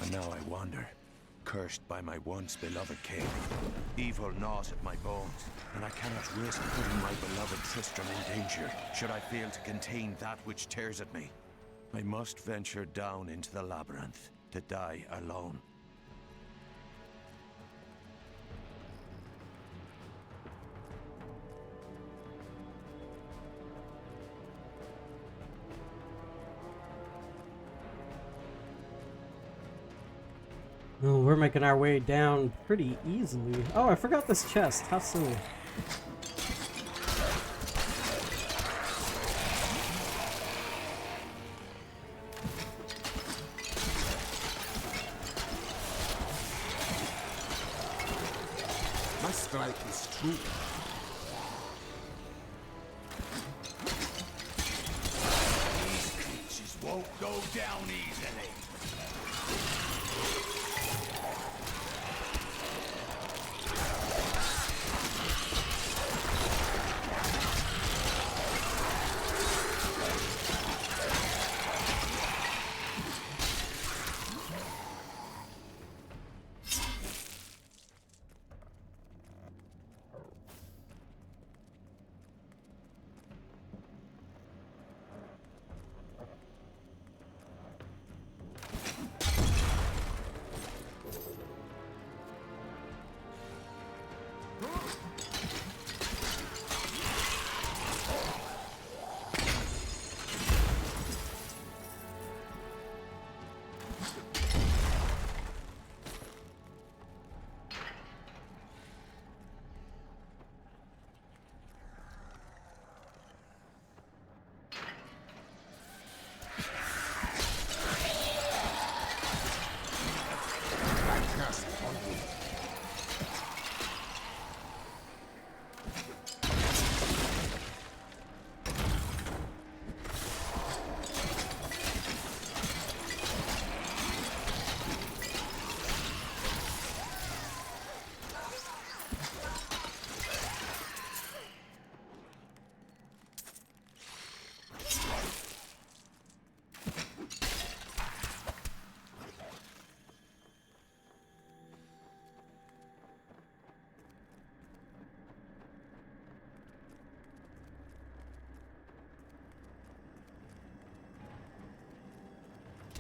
And now I wander, cursed by my once beloved king. Evil gnaws at my bones, and I cannot risk putting my beloved Tristram in danger, should I fail to contain that which tears at me. I must venture down into the labyrinth, to die alone. Oh, we're making our way down pretty easily. Oh, I forgot this chest. How silly. My strike is true. These creatures won't go down easily.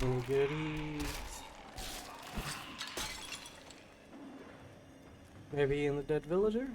Any goodies? Maybe in the dead villager?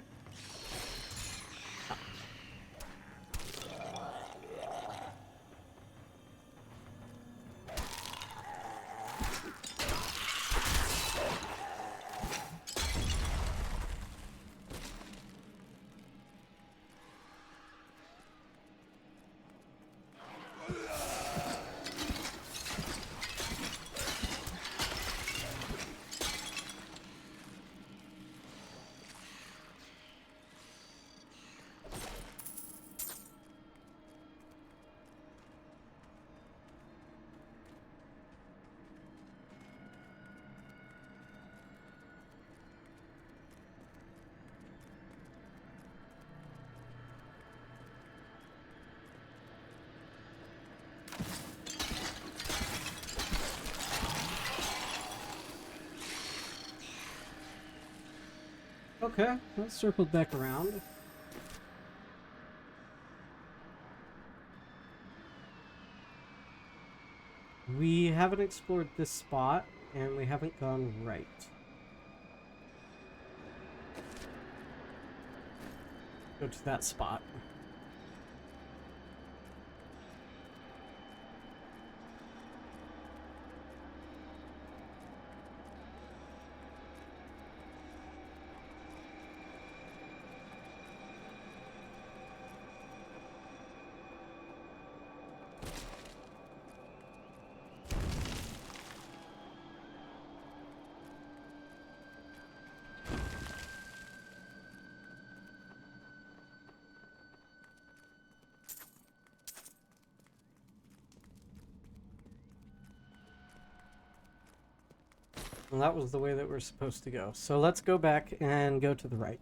Okay, let's circle back around. We haven't explored this spot, and we haven't gone right. Go to that spot. Well, that was the way that we're supposed to go. So let's go back and go to the right.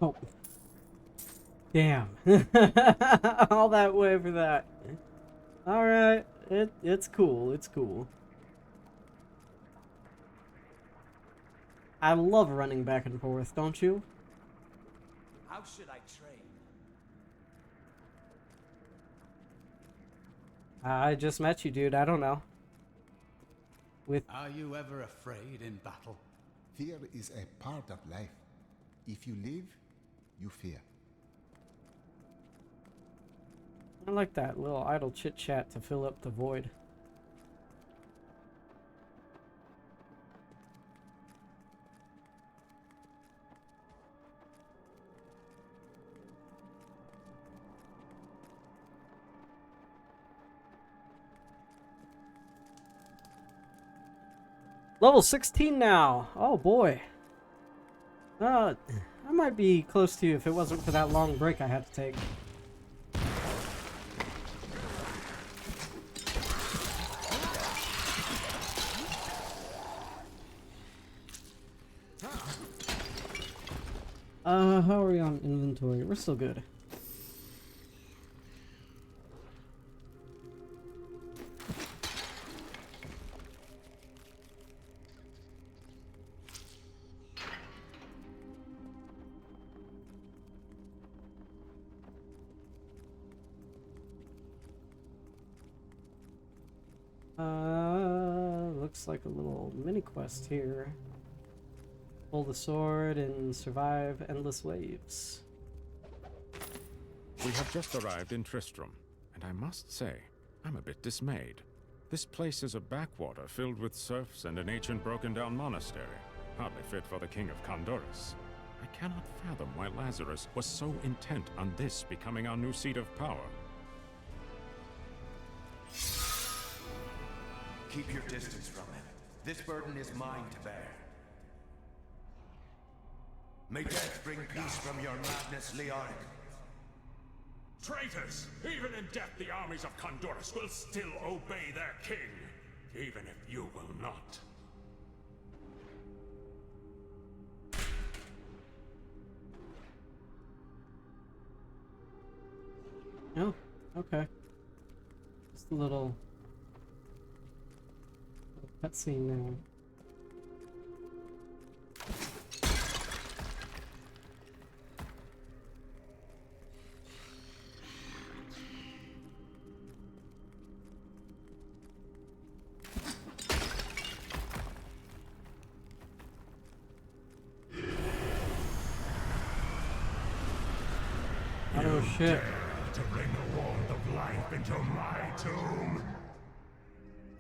Oh. Damn. All that way for that. Alright. It's cool. It's cool. I love running back and forth, don't you? How should I train? I just met you, dude. I don't know. Are you ever afraid in battle? Fear is a part of life. If you live, you fear. I like that little idle chit-chat to fill up the void. Level 16 now. Oh boy. I might be close to you if it wasn't for that long break I had to take. How are we on inventory? We're still good. Looks like a little mini quest here. Hold the sword and survive endless waves. We have just arrived in Tristram, and I must say, I'm a bit dismayed. This place is a backwater filled with serfs and an ancient broken-down monastery, hardly fit for the King of Condorus. I cannot fathom why Lazarus was so intent on this becoming our new seat of power. Keep your distance from him. This burden is mine to bear. May death bring peace from your madness, Leoric. Traitors! Even in death, the armies of Condorus will still obey their king, even if you will not. Oh, okay. Just a little cutscene now. Oh shit. To bring the warmth of life into my tomb.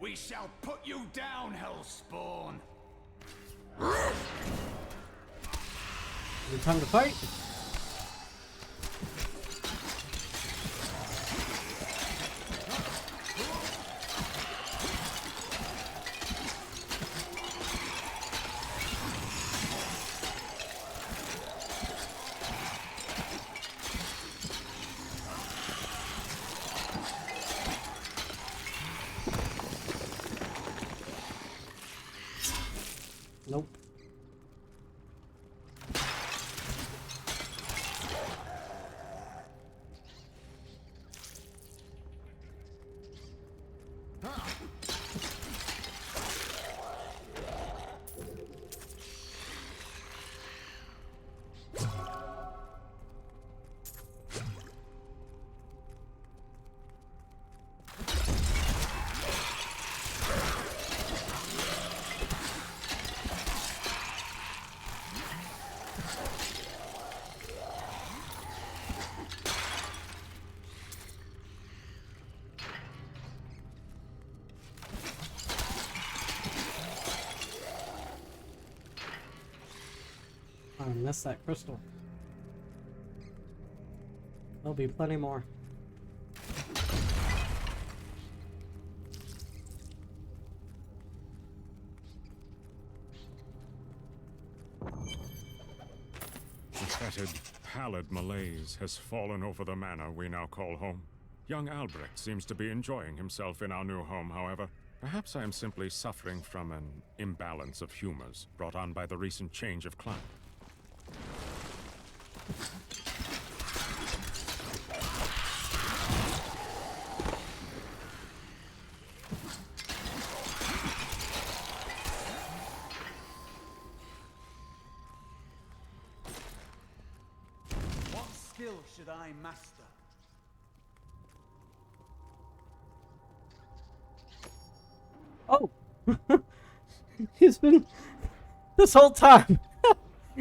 We shall put you down, Hellspawn! Is it time to fight? Nope. I missed that crystal. There'll be plenty more. The fetid, pallid malaise has fallen over the manor we now call home. Young Albrecht seems to be enjoying himself in our new home, however. Perhaps I am simply suffering from an imbalance of humors brought on by the recent change of climate. What skill should I master? Oh! He's been... This whole time!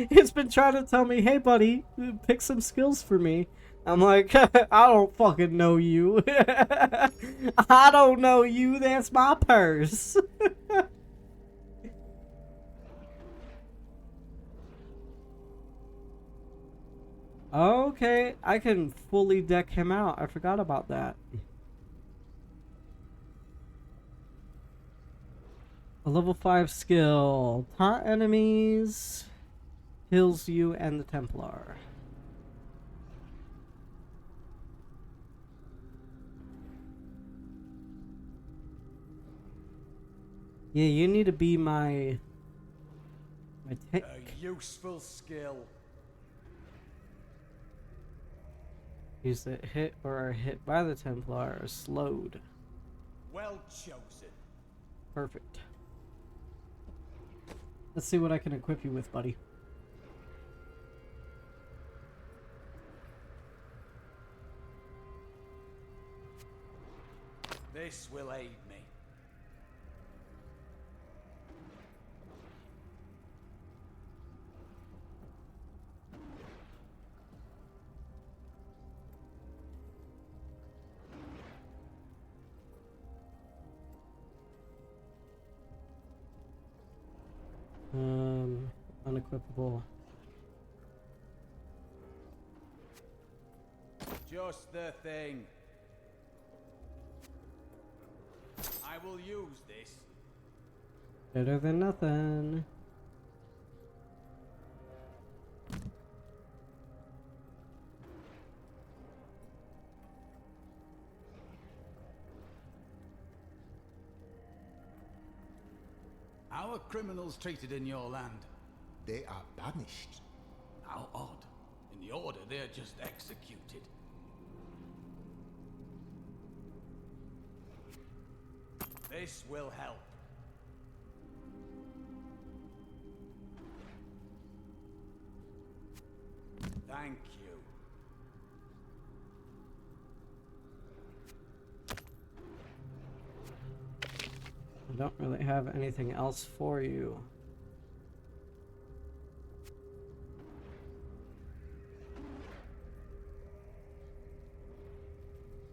He's been trying to tell me, hey buddy, pick some skills for me. I'm like, I don't fucking know you. I don't know you, that's my purse. Okay, I can fully deck him out. I forgot about that. A level 5 skill. Taunt enemies. Heals you and the Templar. Yeah, you need to be my tank. A useful skill. Use it hit or are hit by the Templar are slowed. Well chosen. Perfect. Let's see what I can equip you with, buddy. This will aid me. Unequipable. Just the thing. I will use this. Better than nothing. How are criminals treated in your land? They are banished. How odd. In the Order, they're just executed. This will help. Thank you. I don't really have anything else for you.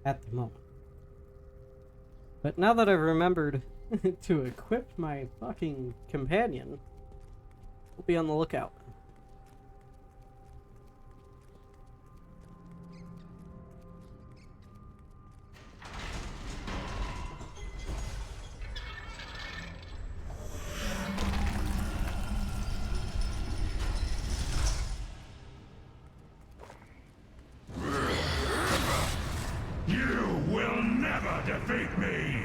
At the moment. But now that I've remembered to equip my fucking companion, we'll be on the lookout. You will never defeat me!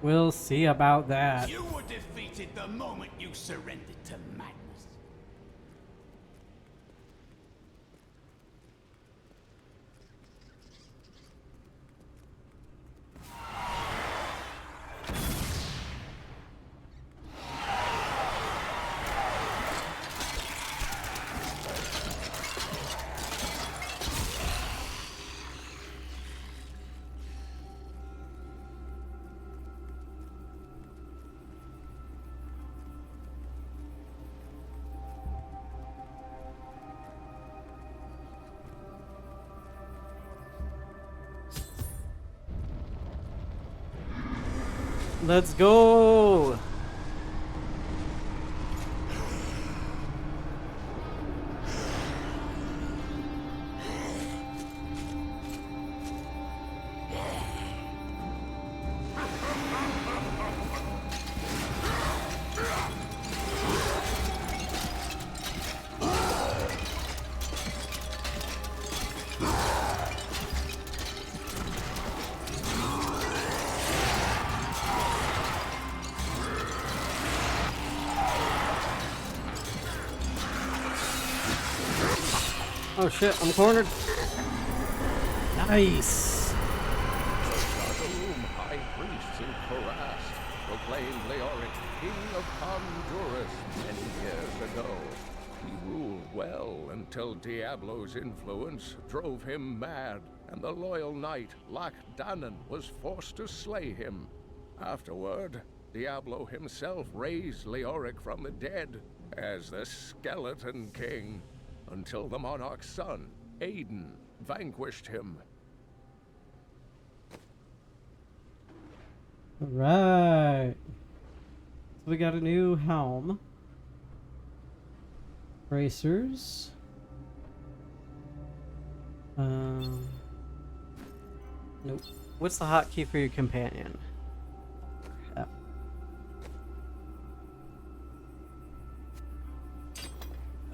We'll see about that. You were defeated the moment you surrendered to madness. Let's go! Oh shit, I'm cornered. Nice. Shadowroom high priests in Korast proclaimed Leoric King of Honduras many years ago. He ruled well until Diablo's influence drove him mad, and the loyal knight Lac Danan was forced to slay him. Afterward, Diablo himself raised Leoric from the dead as the Skeleton King, until the monarch's son, Aiden, vanquished him. Alright. So we got a new helm. Bracers. Nope. What's the hotkey for your companion?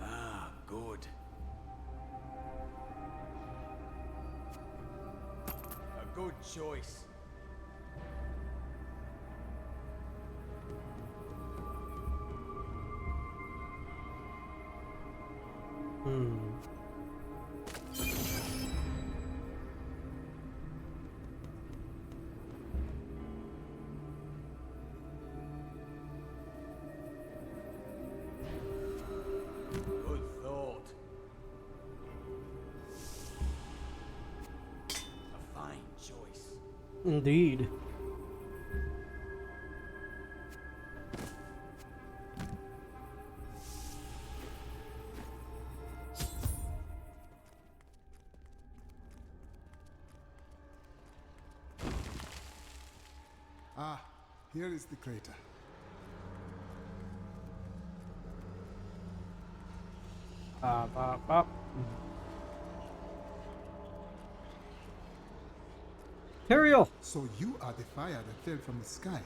Ah, good. A good choice. Good thought. A fine choice. Indeed. Ah, here is the crater. Ariel! So you are the fire that fell from the sky.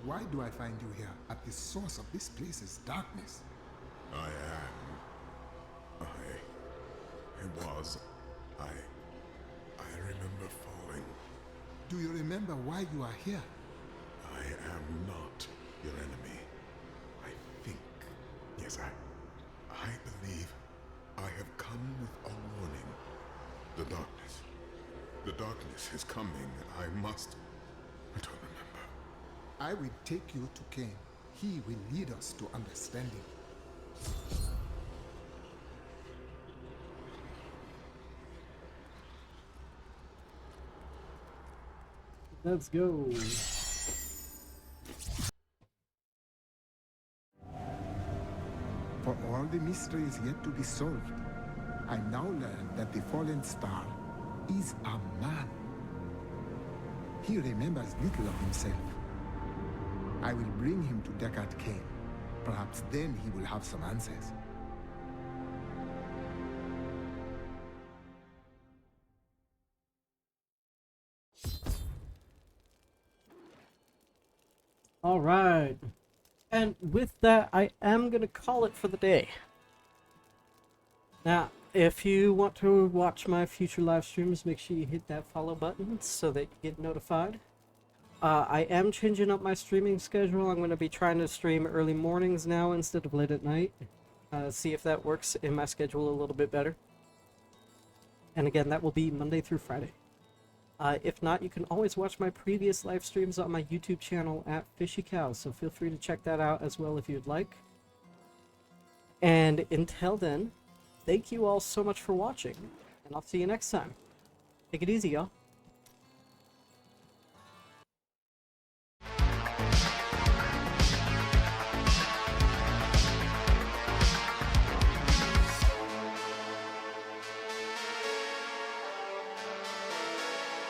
Why do I find you here at the source of this place's darkness? I remember falling. Do you remember why you are here? I am not your enemy. I think. Yes, I believe I have come with a warning. The darkness. The darkness is coming. I don't remember. I will take you to Cain. He will lead us to understanding. Let's go. For all the mysteries yet to be solved, I now learn that the fallen star is a man. He remembers little of himself. I will bring him to Deckard Cain. Perhaps then he will have some answers. All right. And with that, I am going to call it for the day. Now, if you want to watch my future live streams, make sure you hit that follow button so that you get notified. I am changing up my streaming schedule. I'm going to be trying to stream early mornings now instead of late at night. See if that works in my schedule a little bit better. And again, that will be Monday through Friday. If not, you can always watch my previous live streams on my YouTube channel at Fishy Cow, so feel free to check that out as well if you'd like. And until then, thank you all so much for watching, and I'll see you next time. Take it easy, y'all.